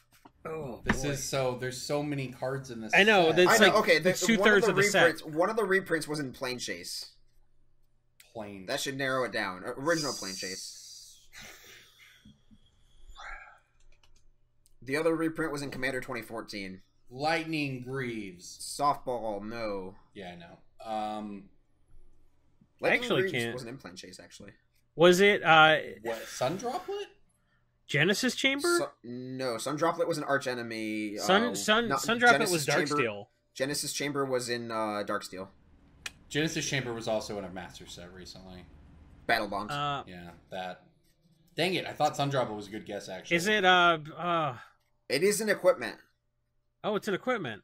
Oh, there's so many cards in this. I know. Set. Okay, 2/3 of the set. One of the reprints was in Plane Chase. Plane. That should narrow it down. Original Plane Chase. The other reprint was in Commander 2014. Lightning Greaves. Softball, no. Yeah, I know. Lightning actually Greaves can't. wasn't in Plane Chase, actually. Was it what? Sun Droplet? Genesis Chamber? No, Sun Droplet was an arch enemy. Sun Droplet was Darksteel. Genesis Chamber was in Darksteel. Genesis Chamber was also in a master set recently. Battle Bombs. Yeah, that. Dang it! I thought Sun Droplet was a good guess. Actually, is it? It is an equipment. Oh, it's an equipment.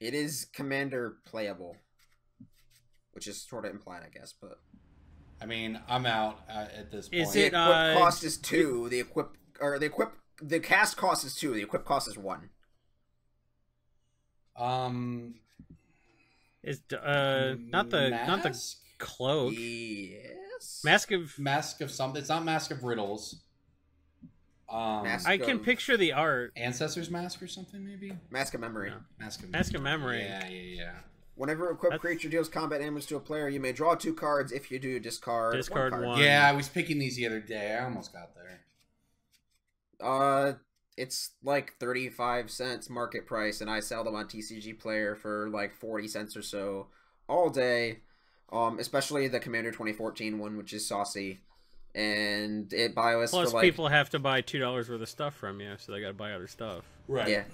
It is Commander playable, which is sort of implied, I guess. But I mean, I'm out at this point. Is it? The equip cost is 2. The cast cost is 2. The equip cost is 1. Is not the cloak? Yes. Mask of something. It's not Mask of Riddles. I can picture the art. Ancestor's Mask or something, maybe. Mask of Memory. No. Mask of Memory. Yeah. Whenever a equipped creature deals combat damage to a player, you may draw 2 cards. If you do, discard one card. Yeah, I was picking these the other day. I almost got there. It's like 35 cents market price, and I sell them on TCG Player for like 40 cents or so all day. Especially the Commander 2014 one, which is saucy. And it buys Plus, for like... people have to buy $2 worth of stuff from you, so they got to buy other stuff. Right. Yeah.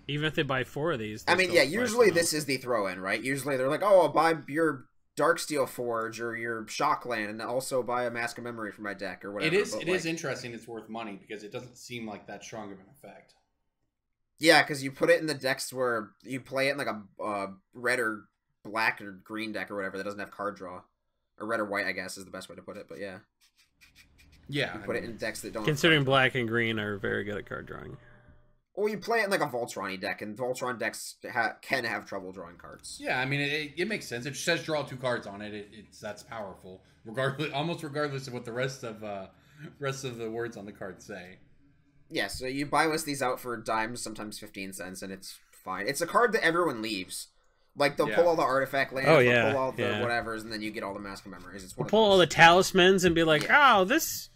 Even if they buy 4 of these. I mean, yeah, usually this is the throw-in, right? Usually they're like, oh, I'll buy your Darksteel Forge or your Shockland, and also buy a Mask of Memory for my deck or whatever. It is interesting. It's worth money because it doesn't seem like that strong of an effect. Yeah, because you put it in the decks where you play it in like a red or black or green deck or whatever that doesn't have card draw. Or red or white, I guess, is the best way to put it, but yeah. Yeah. You put it in decks that don't... Considering black and green are very good at card drawing. Or you play it in like a Voltron-y deck, and Voltron decks can have trouble drawing cards. Yeah, I mean, it makes sense. It says draw 2 cards on it. That's powerful, almost regardless of what the rest of the words on the card say. Yeah, so you buy these out for dimes, sometimes 15 cents, and it's fine. It's a card that everyone leaves. Like, they'll pull all the artifact lands, they'll pull all the whatevers, and then you get all the Mask of Memories. It's pull all the talismans and be like, oh, this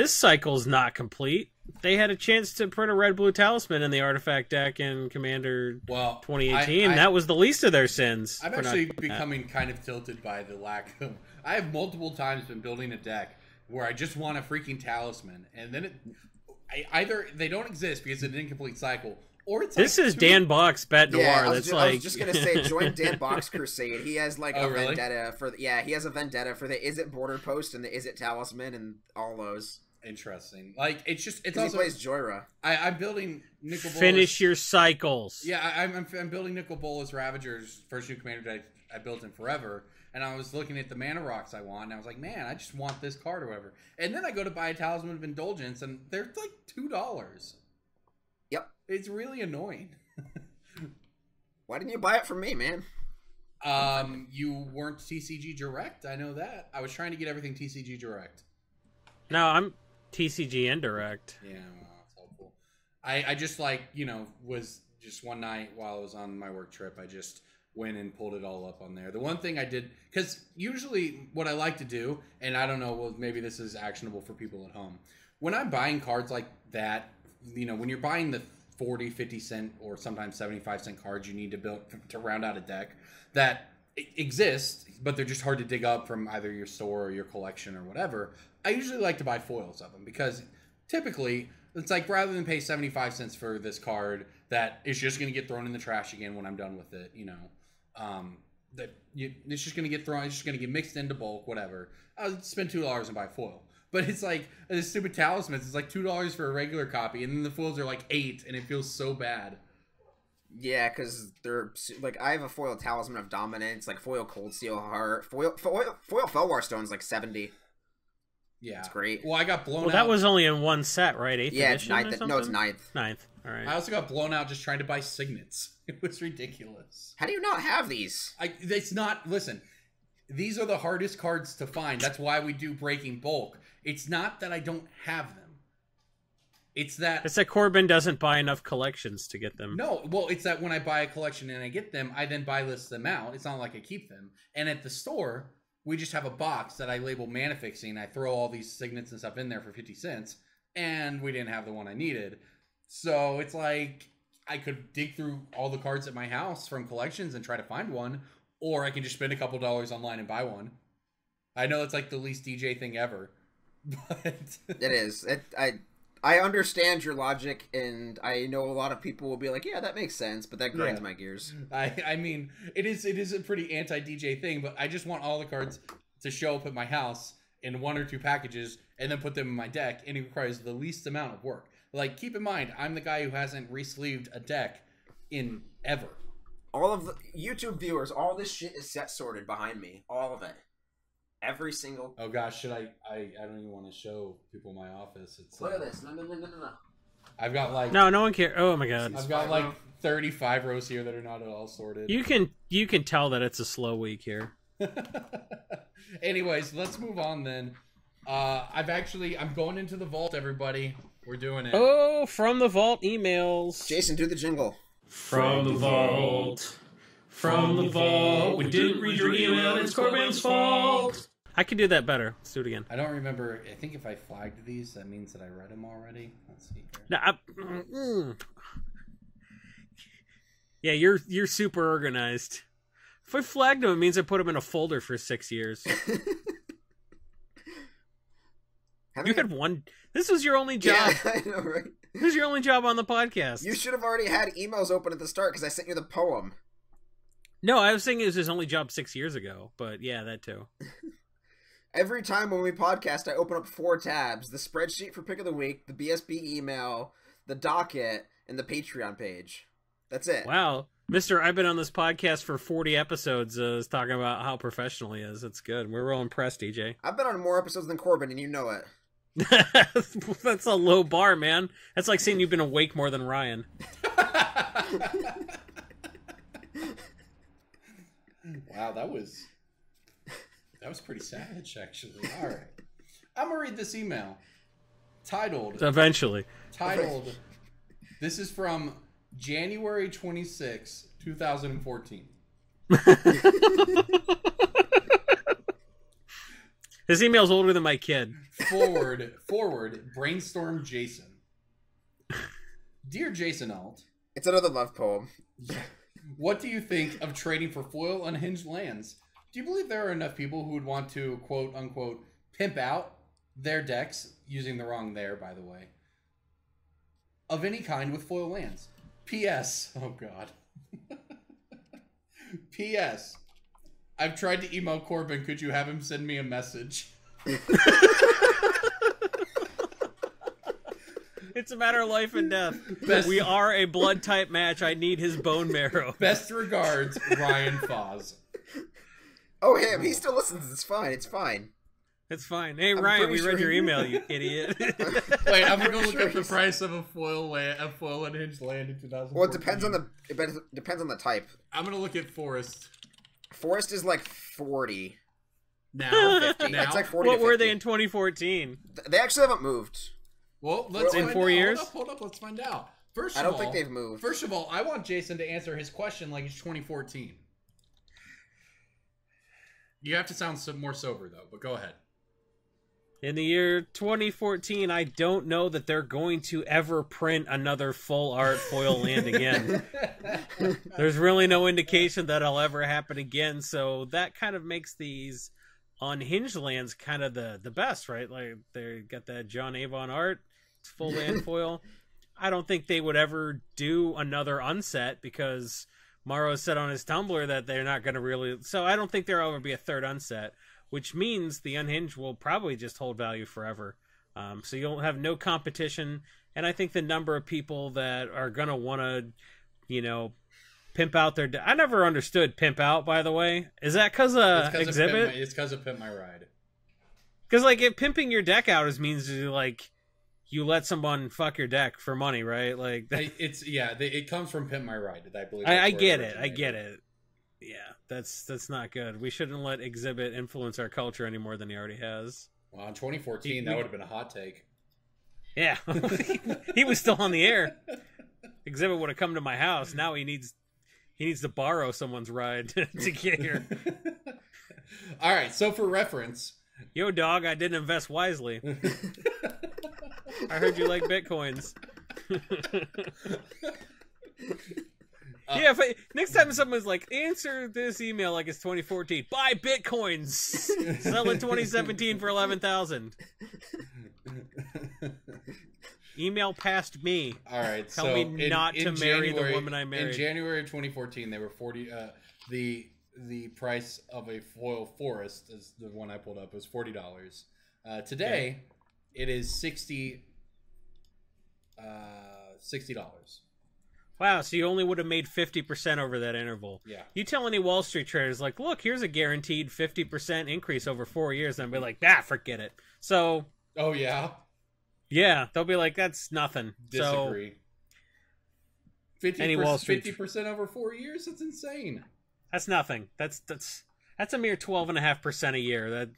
cycle's not complete. They had a chance to print a red-blue talisman in the artifact deck in Commander 2018. That was the least of their sins. I'm actually becoming kind of tilted by the lack of... I have multiple times been building a deck where I just want a freaking talisman, and then either they don't exist because it's an incomplete cycle, or it's this is Dan Bach's Bet Noir. I was just gonna say, join Dan Bach's crusade. He has like a vendetta for he has a vendetta for the Is It Border Post and the Is It Talisman and all those. Interesting. Like it's also he plays Joyra. I'm building Nicol Bolas. Finish your cycles. Yeah, I'm building Nicol Bolas Ravagers, first new commander deck I built in forever. And I was looking at the mana rocks I want, and I was like, man, I just want this card or whatever. And then I go to buy a Talisman of Indulgence, and they're like $2. Yep. It's really annoying. Why didn't you buy it from me, man? You weren't TCG Direct. I know that. I was trying to get everything TCG Direct. No, I'm TCG Indirect. Yeah, well, that's helpful. I just was just one night while I was on my work trip, I just went and pulled it all up on there. The one thing I did, because usually what I like to do, and I don't know, well, maybe this is actionable for people at home. When I'm buying cards like that, when you're buying the 40, 50 cent, or sometimes 75 cent cards you need to build to round out a deck that exist, but they're just hard to dig up from either your store or your collection or whatever, I usually like to buy foils of them because typically it's like rather than pay 75 cents for this card that is just going to get thrown in the trash again when I'm done with it, it's just going to get thrown, it's just going to get mixed into bulk, whatever. I'll spend $2 and buy foil. But it's like, the stupid talismans, it's like $2 for a regular copy, and then the foils are like $8, and it feels so bad. Yeah, because they're, like, I have a foil Talisman of Dominance, like foil Cold Steel Heart, foil Felwar Stone's like 70. Yeah. It's great. Well, I got blown out. Well, that was only in one set, right? 8th edition it's no, it's 9th. 9th, all right. I also got blown out just trying to buy signets. It was ridiculous. How do you not have these? Listen, these are the hardest cards to find. That's why we do Breaking Bulk. It's not that I don't have them. It's that Corbin doesn't buy enough collections to get them. No, well, it's that when I buy a collection and I get them, I then buy list them out. It's not like I keep them. And at the store, we just have a box that I label Mana Fixing. I throw all these signets and stuff in there for 50 cents, and we didn't have the one I needed. So it's like I could dig through all the cards at my house from collections and try to find one, or I can just spend a couple dollars online and buy one. I know it's like the least DJ thing ever, but it is. I understand your logic, and I know a lot of people will be like, yeah, that makes sense, but that grinds my gears. I mean, it is a pretty anti-DJ thing, but I just want all the cards to show up at my house in 1 or 2 packages and then put them in my deck, and it requires the least amount of work. Like, keep in mind, I'm the guy who hasn't re-sleeved a deck in ever. All of the YouTube viewers, all this shit is set sorted behind me. All of it. Every single... Oh gosh, should I don't even want to show people my office. It's Look like, at this. No. I've got like... No one cares. Oh my god. I've got like 35 rows here that are not at all sorted. You can tell that it's a slow week here. Anyways, let's move on then. I'm going into the vault, everybody. We're doing it. Oh, from the vault emails. Jason, do the jingle. From the vault. From the vault. We didn't read your email. It's Corbin's fault. I can do that better. Let's do it again. I don't remember. I think if I flagged these, that means that I read them already. Let's see here. No, yeah, you're super organized. If I flagged them, it means I put them in a folder for 6 years. You had one. This was your only job. Yeah, I know, right? This was your only job on the podcast. You should have already had emails open at the start because I sent you the poem. No, I was saying it was his only job 6 years ago, but yeah, that too. Every time when we podcast, I open up 4 tabs: the spreadsheet for pick of the week, the BSB email, the docket, and the Patreon page. That's it. Wow. Mister, I've been on this podcast for 40 episodes talking about how professional he is. That's good. We're real impressed, EJ. I've been on more episodes than Corbin, and you know it. That's a low bar, man. That's like saying you've been awake more than Ryan. Wow, that was pretty savage, actually. All right. I'm going to read this email. Titled, this is from January 26, 2014. His email's older than my kid. Forward, Brainstorm Jason. Dear Jason Alt. It's another love poem. What do you think of trading for foil unhinged lands? Do you believe there are enough people who would want to, quote unquote, pimp out their decks, using the wrong there, by the way, of any kind with foil lands? P.S. Oh, God. P.S. I've tried to email Corbin. Could you have him send me a message? It's a matter of life and death. We are a blood type match. I need his bone marrow. Best regards, Ryan Foz. Oh, him. He still listens. It's fine. It's fine. It's fine. Hey, Ryan, we read your email, you idiot. Wait, I'm going to go look up the price of a foil unhinged land in 2014. Well, it depends on the type. I'm going to look at Forest. Forest is like 40. Now? 50. Now? It's like 40 What to 50. were they in 2014? They actually haven't moved. Well, let's in find 4 out. years? Hold up, let's find out. I don't think they've moved. First of all, I want Jason to answer his question like it's 2014. You have to sound more sober, though, but go ahead. In the year 2014, I don't know that they're going to ever print another full art foil land again. There's really no indication that it'll ever happen again, so that kind of makes these unhinged lands kind of the best, right? Like, they got that John Avon art, it's full land foil. I don't think they would ever do another unset because Morrow said on his Tumblr that they're not going to really... So I don't think there'll ever be a third unset, which means the unhinged will probably just hold value forever. So you'll have no competition, and I think the number of people that are going to want to, pimp out their... I never understood pimp out, by the way. Is that because of Exhibit? It's because of Pimp My Ride. Because, if pimping your deck out means, you let someone fuck your deck for money, right? Like it comes from Pimp My Ride, I believe. I get it. Yeah, that's not good. We shouldn't let Exhibit influence our culture any more than he already has. Well, in 2014, that would have been a hot take. Yeah, he was still on the air. Exhibit would have come to my house. Now he needs to borrow someone's ride to get here. All right, so for reference, yo, dog, I didn't invest wisely. I heard you like bitcoins. Yeah, next time someone's like, answer this email like it's 2014. Buy bitcoins. Sell in 2017 for 11,000. Email past me. All right. Tell me not to marry the woman I married. In January of 2014, they were 40. The price of a foil forest, is the one I pulled up, was $40. Today, it is $60. Wow, so you only would have made 50% over that interval. Yeah. You tell any Wall Street traders, like, look, here's a guaranteed 50% increase over 4 years, and they'll be like, forget it. So... Oh, yeah? Yeah, they'll be like, that's nothing. Disagree. So, 50%, any Wall Street 50% over 4 years? That's insane. That's nothing. That's a mere 12.5% a year.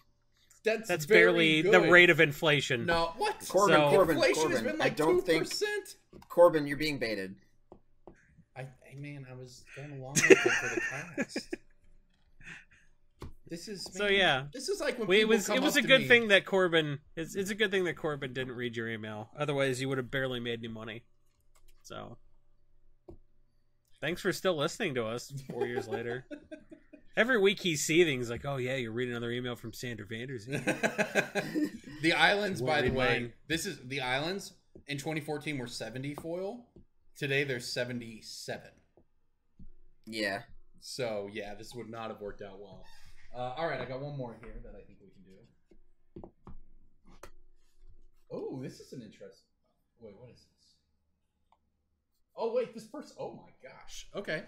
That's barely barely the rate of inflation. No, what? Corbin, inflation has been like 2%? Corbin, you're being baited. I was going along with it for the cast. This is like when it was a good thing that Corbin. It's a good thing that Corbin didn't read your email. Otherwise, you would have barely made any money. So, thanks for still listening to us 4 years later. Every week he's seething. He's like, "Oh yeah, you're reading another email from Sander Vanders." The islands, by the way, the islands in 2014 were 70 foil. Today they're 77. Yeah. So, yeah, this would not have worked out well. All right, I got one more here that I think we can do. Oh, this is an interesting... Wait, what is this? Oh, wait, this person... Oh, my gosh. Okay.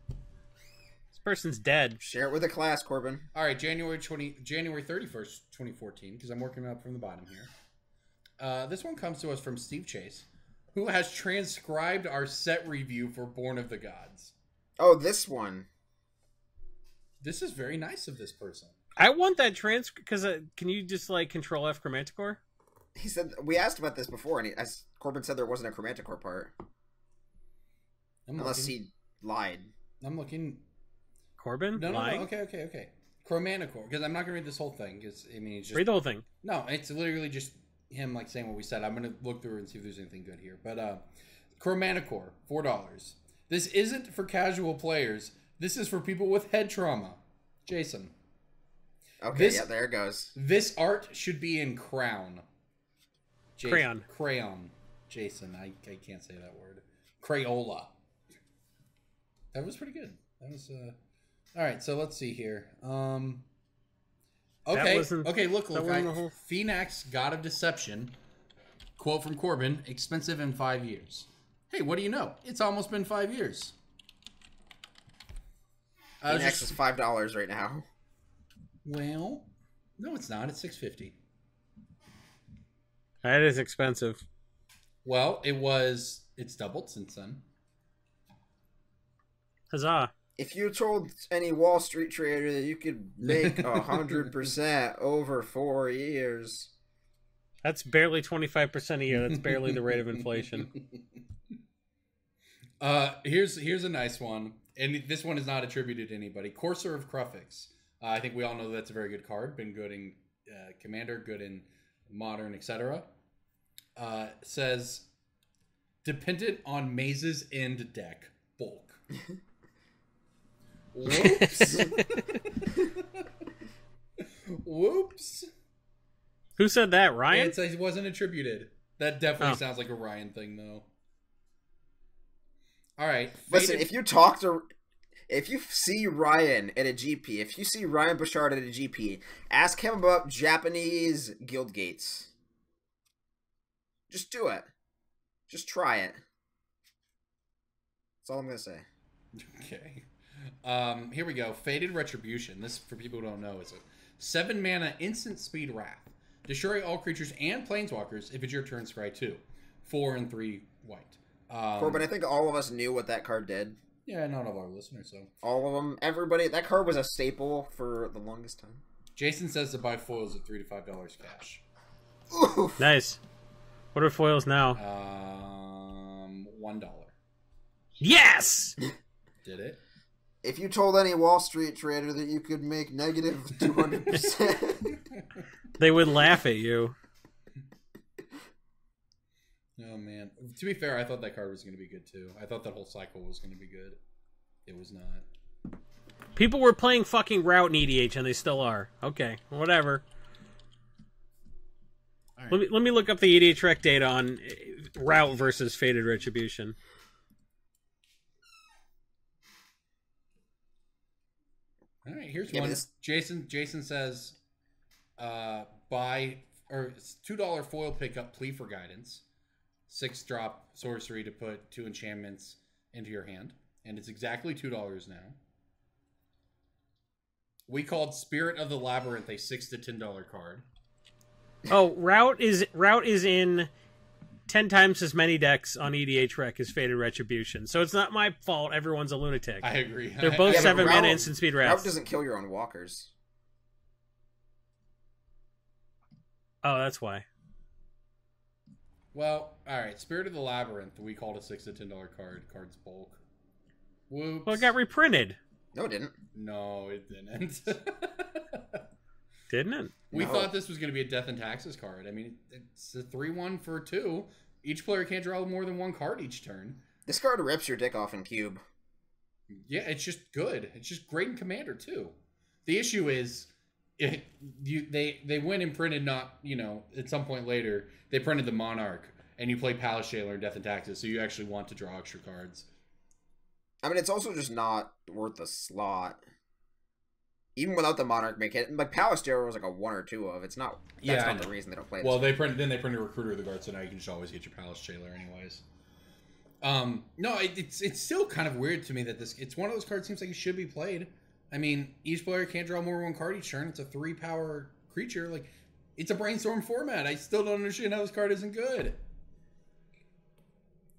This person's dead. Share it with the class, Corbin. All right, January 31st, 2014, because I'm working up from the bottom here. This one comes to us from Steve Chase, who has transcribed our set review for Born of the Gods. Oh, this one. This is very nice of this person. I want that transcript, because can you just, like, Control F Chromanticore? He said, we asked about this before, and as Corbin said there wasn't a Chromanticore part. Unless he lied. I'm looking... Corbin? No, lying? Okay. Chromanticore, because I'm not going to read this whole thing, because, I mean, it's just... Read the whole thing. No, it's literally just him, like, saying what we said. I'm going to look through and see if there's anything good here. But, Chromanticore, $4. This isn't for casual players. This is for people with head trauma. Jason. Okay, yeah, there it goes. This art should be in Crown. Crayon. Crayon. Jason, I can't say that word. Crayola. That was pretty good. That was, all right, so let's see here. Okay, look, Phoenix, God of Deception. Quote from Corbin, expensive in 5 years. Hey, what do you know? It's almost been 5 years. Phoenix is $5 right now. Well, no, it's not. It's $6.50. That is expensive. Well, it's doubled since then. Huzzah. If you told any Wall Street trader that you could make 100% over 4 years. That's barely 25% a year. That's barely the rate of inflation. Here's a nice one. And this one is not attributed to anybody. Courser of Crufix. I think we all know that's a very good card. Been good in Commander, good in Modern, etc. Says, dependent on Maze's end deck. Bulk. Whoops. Whoops. Who said that, Ryan? It says it wasn't attributed. That definitely sounds like a Ryan thing, though. All right. Listen, if you see Ryan at a GP, if you see Ryan Bouchard at a GP, ask him about Japanese guild gates. Just do it. Just try it. That's all I'm going to say. Okay. Here we go. Faded Retribution. This, for people who don't know, is a 7-mana instant speed wrath. Destroy all creatures and planeswalkers if it's your turn, scry 2. 4 and 3 white. Corbin, I think all of us knew what that card did. Yeah, not all of our listeners, so. All of them. Everybody. That card was a staple for the longest time. Jason says to buy foils at $3 to $5 cash. Oof. Nice. What are foils now? $1. Yes! Did it? If you told any Wall Street trader that you could make negative 200%. They would laugh at you. Oh, man. To be fair, I thought that card was going to be good, too. I thought that whole cycle was going to be good. It was not. People were playing fucking Route in EDH, and they still are. Okay, whatever. All right. Let me look up the EDH rec data on Route versus Faded Retribution. All right, here's one. Jason says, buy or $2 foil pickup, plea for guidance. 6-drop sorcery to put 2 enchantments into your hand, and it's exactly $2 now. We called Spirit of the Labyrinth a $6 to $10 card. Oh, Route is in 10 times as many decks on EDH Rec as Faded Retribution, so it's not my fault. Everyone's a lunatic. I agree. They're both 7-mana instant speed wraths. Route doesn't kill your own walkers. Oh, that's why. Well, all right. Spirit of the Labyrinth, we called a $6 to $10 card. Card's bulk. Whoops. Well, it got reprinted. No, it didn't. No, it didn't. Didn't it? We thought this was going to be a Death and Taxes card. I mean, it's a 3/1 for 2. Each player can't draw more than one card each turn. This card rips your dick off in Cube. Yeah, it's just good. It's just great in Commander, too. The issue is, they went and printed at some point later, they printed the Monarch, and you play Palace Jailer and Death and Taxes, so you actually want to draw extra cards. I mean, it's also just not worth the slot. Even without the Monarch mechanic, like Palace Jailer was like a 1 or 2 of. It's not. That's not the reason they don't play this. Well, they printed Recruiter of the Guard, so now you can just always get your Palace Jailer anyways. No, it's still kind of weird to me that it's one of those cards seems like it should be played. I mean, each player can't draw more than 1 card each turn. It's a 3-power creature. Like, it's a Brainstorm format. I still don't understand how this card isn't good.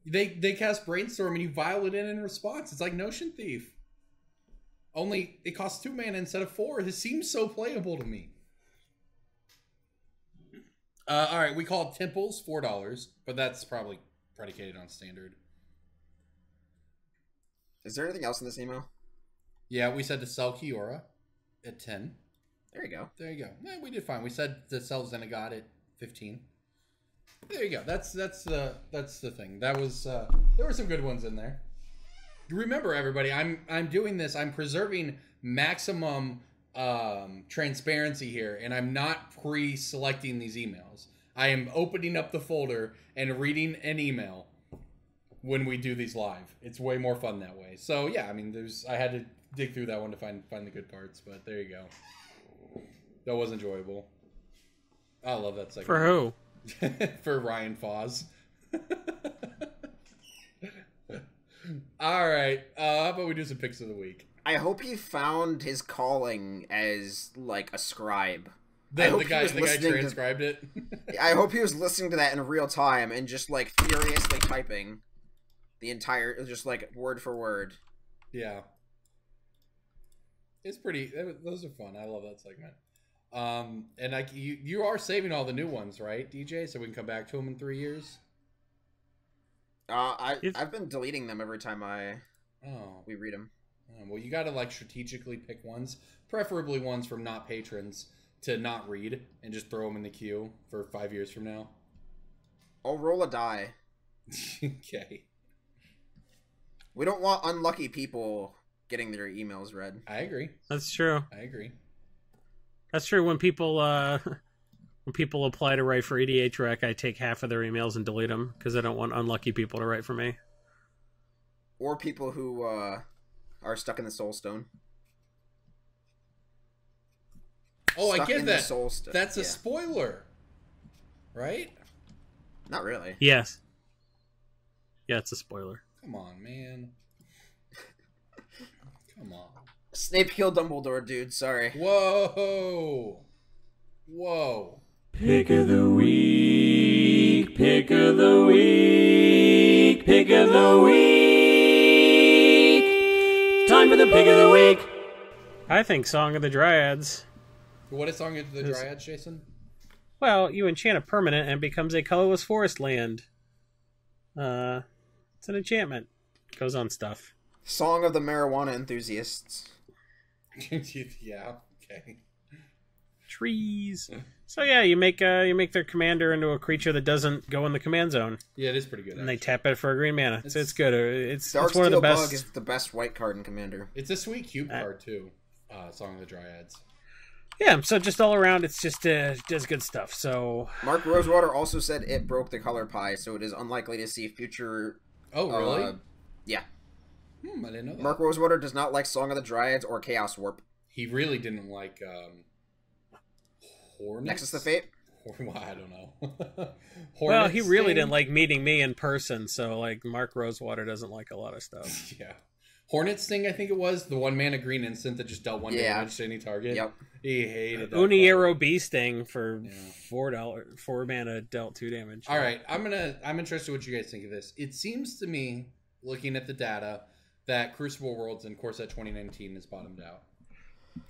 They cast Brainstorm and you vial it in response. It's like Notion Thief. Only it costs 2 mana instead of 4. This seems so playable to me. All right, we call it Temples, $4, but that's probably predicated on standard. Is there anything else in this email? Yeah, we said to sell Kiora at 10. There you go. There you go. Yeah, we did fine. We said to sell Zenigod at 15. There you go. That's the thing. That was there were some good ones in there. Remember, everybody, I'm doing this. I'm preserving maximum transparency here, and I'm not pre-selecting these emails. I am opening up the folder and reading an email when we do these live. It's way more fun that way. So yeah, I mean, I had to dig through that one to find the good parts, but there you go. That was enjoyable. I love that segment. For who? For Ryan Foz. All right. How about we do some picks of the week? I hope he found his calling as like a scribe. The guy transcribed it. I hope he was listening to that in real time and just like furiously typing the entire, just like word for word. Yeah. It's pretty. Those are fun. I love that segment. And you are saving all the new ones, right, DJ? So we can come back to them in 3 years. I've been deleting them every time we read them. Well, you got to like strategically pick ones, preferably ones from not patrons, to not read and just throw them in the queue for 5 years from now. I'll roll a die. Okay. We don't want unlucky people getting their emails read. I agree. That's true. I agree. That's true. When people apply to write for EDH Rec, I take half of their emails and delete them because I don't want unlucky people to write for me. Or people who are stuck in the Soul Stone. Oh, Stuck I get in that. the Soul Stone. That's a spoiler, right? Not really. Yes. Yeah, it's a spoiler. Come on, man. Come on. Snape killed Dumbledore, dude. Sorry. Whoa. Whoa. Pick of the week. Pick of the week. Pick of the week. Time for the pick of the week. I think Song of the Dryads. What is Song of the Dryads, Jason? Well, you enchant a permanent and it becomes a colorless forest land. It's an enchantment. It goes on stuff. Song of the Marijuana Enthusiasts. Yeah, okay. Trees. So yeah, you make their commander into a creature that doesn't go in the command zone. Yeah, it is pretty good. And they tap it for a green mana. It's good. It's Dark one of the best. Bug is the best white card in Commander. It's a sweet cube card too. Song of the Dryads. Yeah, so just all around, it's just does good stuff. So Mark Rosewater also said it broke the color pie, so it is unlikely to see future. Oh, really? Yeah. I didn't know that. Mark Rosewater does not like Song of the Dryads or Chaos Warp. He really didn't like Hornets? Nexus of Fate? Well, I don't know. Well, he really Sting? didn't like meeting me in person, so like Mark Rosewater doesn't like a lot of stuff. Yeah. Hornet Sting, I think it was, the 1 mana green instant that just dealt 1 damage to any target. Yep. He hated that. Uniero Bee Sting for $4, 4 mana dealt 2 damage. All right, I'm interested in what you guys think of this. It seems to me, looking at the data, that Crucible Worlds and Core Set 2019 is bottomed out.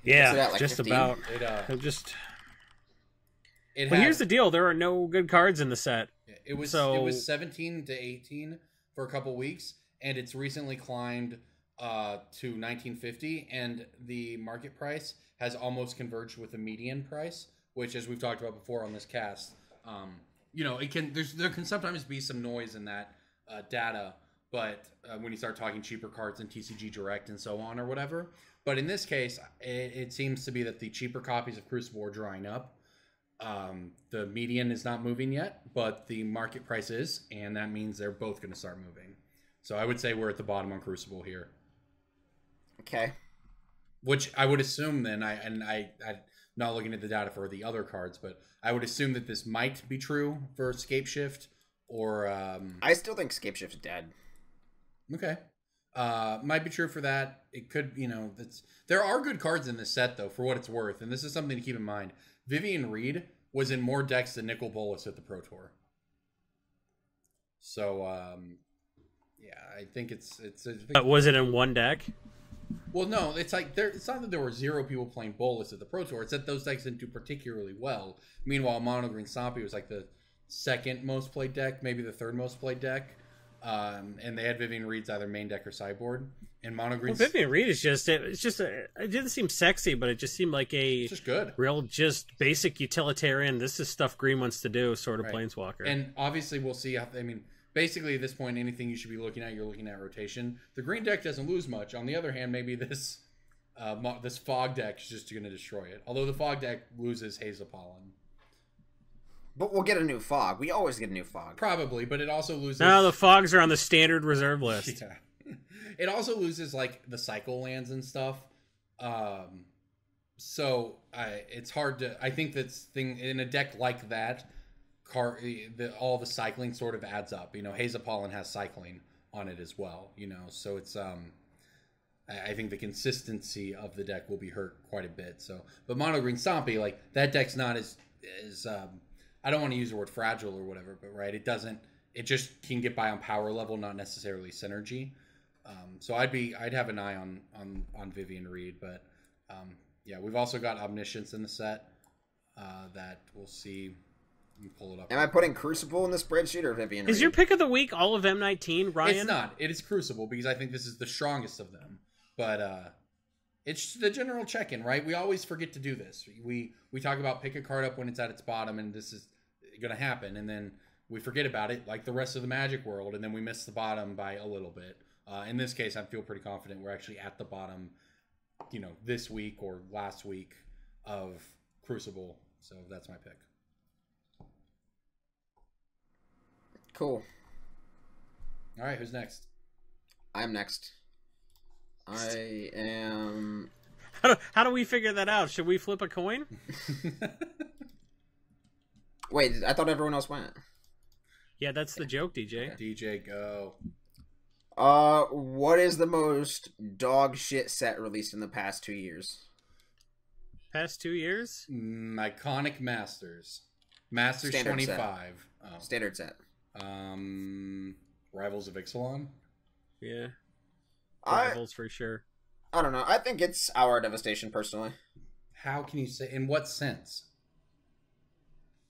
Yeah, like just 15? about. But here's the deal: there are no good cards in the set. It was 17 to 18 for a couple weeks, and it's recently climbed to 1950, and the market price has almost converged with the median price, which, as we've talked about before on this cast, there can sometimes be some noise in that data, but when you start talking cheaper cards in TCG Direct and so on or whatever. But in this case, it seems to be that the cheaper copies of Crucible are drying up. The median is not moving yet, but the market price is, and that means they're both going to start moving. So I would say we're at the bottom on Crucible here. Okay. Which I would assume then, I'm not looking at the data for the other cards, but I would assume that this might be true for Scape Shift, or... I still think Scape Shift is dead. Okay. Might be true for that. It could, there are good cards in this set, though, for what it's worth, and this is something to keep in mind. Vivian Reed was in more decks than Nicol Bolas at the Pro Tour. So, yeah, I think it's was it in one deck? Well, no, it's like it's not that there were 0 people playing Bolas at the Pro Tour. It's that those decks didn't do particularly well. Meanwhile, Mono Green Stompy was like the second most played deck, maybe the third most played deck. And they had Vivian Reed's either main deck or sideboard. And Mono Green. Well, Vivian Reed is it didn't seem sexy, but it just seemed like it's just good, real, just basic utilitarian. This is stuff Green wants to do, sort of Planeswalker. And obviously, we'll see. Basically, at this point, anything you should be looking at, you're looking at rotation. The green deck doesn't lose much. On the other hand, maybe this fog deck is just going to destroy it. Although the fog deck loses Hazel Pollen. But we'll get a new fog. We always get a new fog. Probably, but it also loses... No, the fogs are on the standard reserve list. Yeah. It also loses, like, the cycle lands and stuff. So, it's hard to... I think that's in a deck like that... all the cycling sort of adds up. Hazel Pollen has cycling on it as well. So it's I think the consistency of the deck will be hurt quite a bit. So, but Mono Green Stompy, like that deck's not as I don't want to use the word fragile or whatever, but it doesn't. It just can get by on power level, not necessarily synergy. So I'd have an eye on Vivian Reed, but yeah, we've also got Omniscience in the set that we'll see. Pull it up. Am I putting Crucible in the spreadsheet or Vivian Reed? Is your pick of the week all of M19, Ryan? It's not. It is Crucible because I think this is the strongest of them. But it's the general check-in, right? We always forget to do this. We talk about pick a card up when it's at its bottom, and this is going to happen, and then we forget about it like the rest of the Magic world, and then we miss the bottom by a little bit. In this case, I feel pretty confident we're actually at the bottom, this week or last week of Crucible. So that's my pick. Cool. All right, who's next? I'm next. I am... How do we figure that out? Should we flip a coin? Wait, I thought everyone else went. Yeah, that's the joke, DJ. DJ, go. What is the most dog shit set released in the past 2 years? Past 2 years? Iconic Masters. Masters Standard 25. Set. Oh. Standard set. Rivals of Ixalan? Yeah. Rivals for sure. I don't know. I think it's Hour of Devastation, personally. How can you say... In what sense?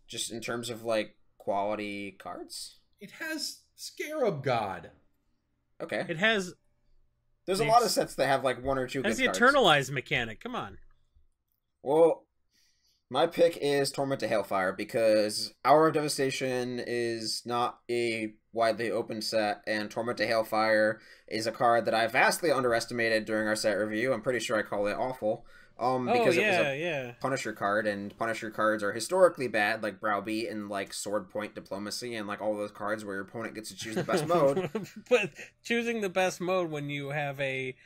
Just in terms of, like, quality cards? It has Scarab God. Okay. It has... There's a lot of sets that have, like, 1 or 2 good cards. It has the Eternalize mechanic. Come on. Well... My pick is Torment to Hailfire because Hour of Devastation is not a widely open set, and Torment to Hailfire is a card that I vastly underestimated during our set review. I'm pretty sure I call it awful. Because it was a Punisher card, and Punisher cards are historically bad, like Browbeat and like Sword Point Diplomacy, and like all those cards where your opponent gets to choose the best mode. But choosing the best mode when you have a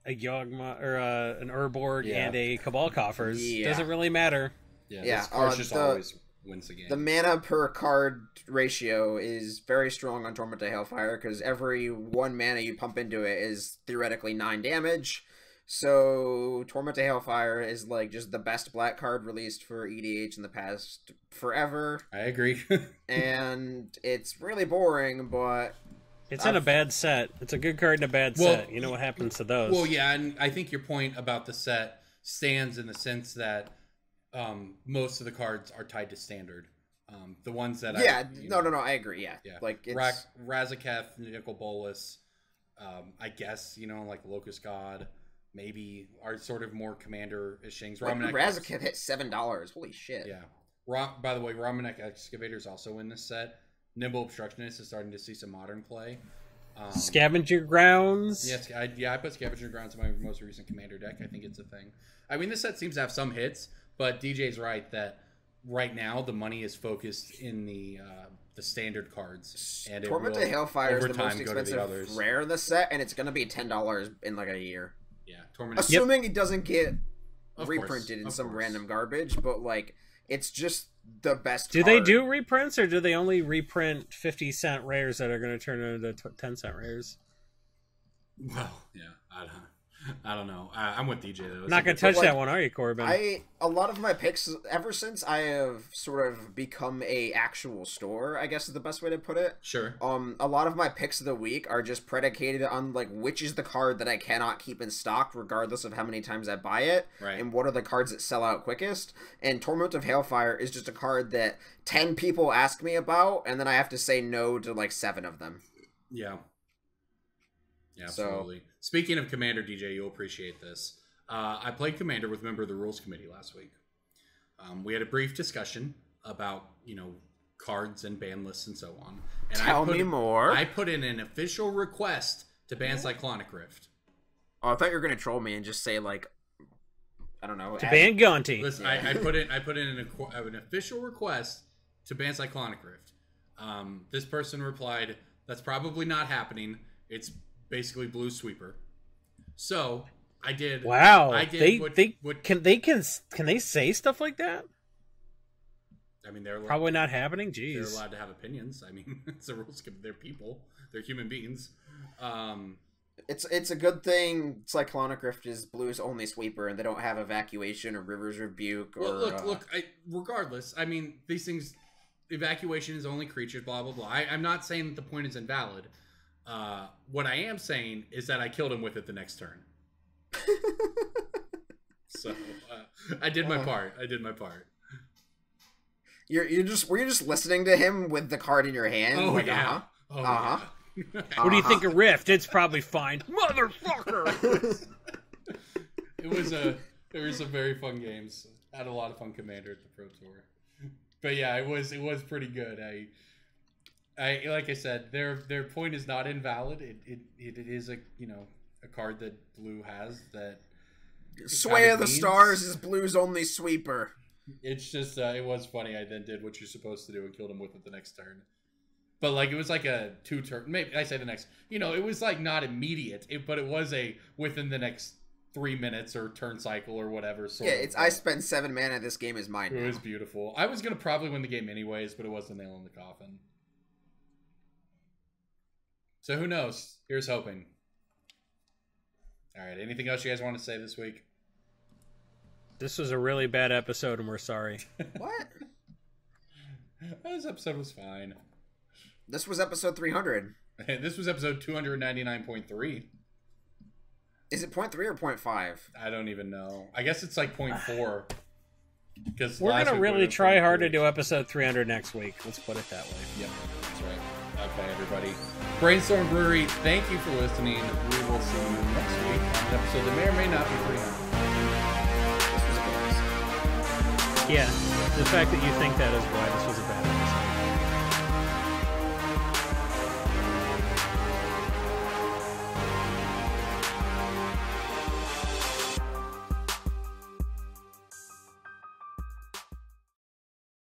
Yawgmoth or an Urborg and a Cabal Coffers doesn't really matter. This card just always wins the game. The mana per card ratio is very strong on Torment to Hailfire because every 1 mana you pump into it is theoretically 9 damage. So Torment to Hailfire is like just the best black card released for EDH in the past forever. I agree. And it's really boring, but it's in a bad set. It's a good card in a bad set. You know what happens to those. Well, yeah, and I think your point about the set stands in the sense that most of the cards are tied to standard. The ones that I agree. Yeah. Like it's Razaketh, Nicol Bolas, I guess like Locust God, maybe are sort of more commander-ish things. Razaketh hit $7. Holy shit. Yeah. By the way, Romanek Excavator is also in this set. Nimble Obstructionist is starting to see some modern play. Scavenger Grounds. Yes, I put Scavenger Grounds in my most recent commander deck. I think it's a thing. I mean, this set seems to have some hits, but DJ's right that right now the money is focused in the standard cards. And Torment to Hailfire is the most expensive rare in the set, and it's going to be $10 in like a year. Yeah, Torment. Assuming it doesn't get Of reprinted in course, some of course. random garbage, but like it's just the best. Do they card. do reprints, or do they only reprint 50-cent rares that are going to turn into 10-cent rares? Well, yeah, I don't know. I'm with DJ though. Not going to touch that one, are you, Corbin? A lot of my picks ever since I have sort of become a actual store, I guess is the best way to put it. Sure. A lot of my picks of the week are just predicated on like which is the card that I cannot keep in stock regardless of how many times I buy it, Right. and what are the cards that sell out quickest. And Torment of Hailfire is just a card that 10 people ask me about, and then I have to say no to like 7 of them. Yeah. Yeah, So- absolutely. Speaking of Commander, DJ, you'll appreciate this. I played Commander with a member of the Rules Committee last week. We had a brief discussion about, cards and ban lists and so on. And Tell me more. I put in an official request to ban Cyclonic Rift. Oh, I thought you were gonna troll me and just say like, I don't know. To ban Gonti. Listen, I put in an official request to ban Cyclonic Rift. This person replied, "That's probably not happening. It's basically blue sweeper." So I did. Wow. I did. Can they say stuff like that? I mean, they're Probably not happening. They're Jeez. allowed to have opinions. I mean, it's a rules. They're people. They're human beings. It's a good thing Cyclonic Rift is blue's only sweeper, and they don't have Evacuation or River's Rebuke. Or, Well, regardless, I mean, these things. Evacuation is only creatures. Blah blah blah. I'm not saying that the point is invalid. What I am saying is that I killed him with it the next turn. So I did my part. Were you just listening to him with the card in your hand? Oh like, yeah. Uh-huh. Oh Uh-huh. yeah. What do you think of Rift? It's probably fine. Motherfucker! There were some very fun games. Had a lot of fun Commander at the Pro Tour. But yeah, it was pretty good. I like I said, their point is not invalid. It is a card that blue has that Sway of the means. Stars is blue's only sweeper. It's just it was funny. I then did what you're supposed to do and killed him with it the next turn. But like it was like a 2-turn. Maybe I say the next. It was like not immediate. But it was a within the next 3 minutes or turn cycle or whatever. Yeah, I spent 7 mana. This game is mine. It now. was beautiful. I was gonna probably win the game anyways, but it was the nail in the coffin. So who knows? Here's hoping. All right. Anything else you guys want to say this week? This was a really bad episode, and we're sorry. What? This episode was fine. This was episode 300. This was episode 299.3. Is it 0.3 or 0.5? I don't even know. I guess it's like 0.4. Because We're gonna really try hard to do episode 300 next week. Let's put it that way. Yep, that's right. Okay, everybody. Brainstorm Brewery, thank you for listening. We will see you next week on an episode that may or may not be 300. This was a bonus. Yeah, the fact that you think that is why this was a bad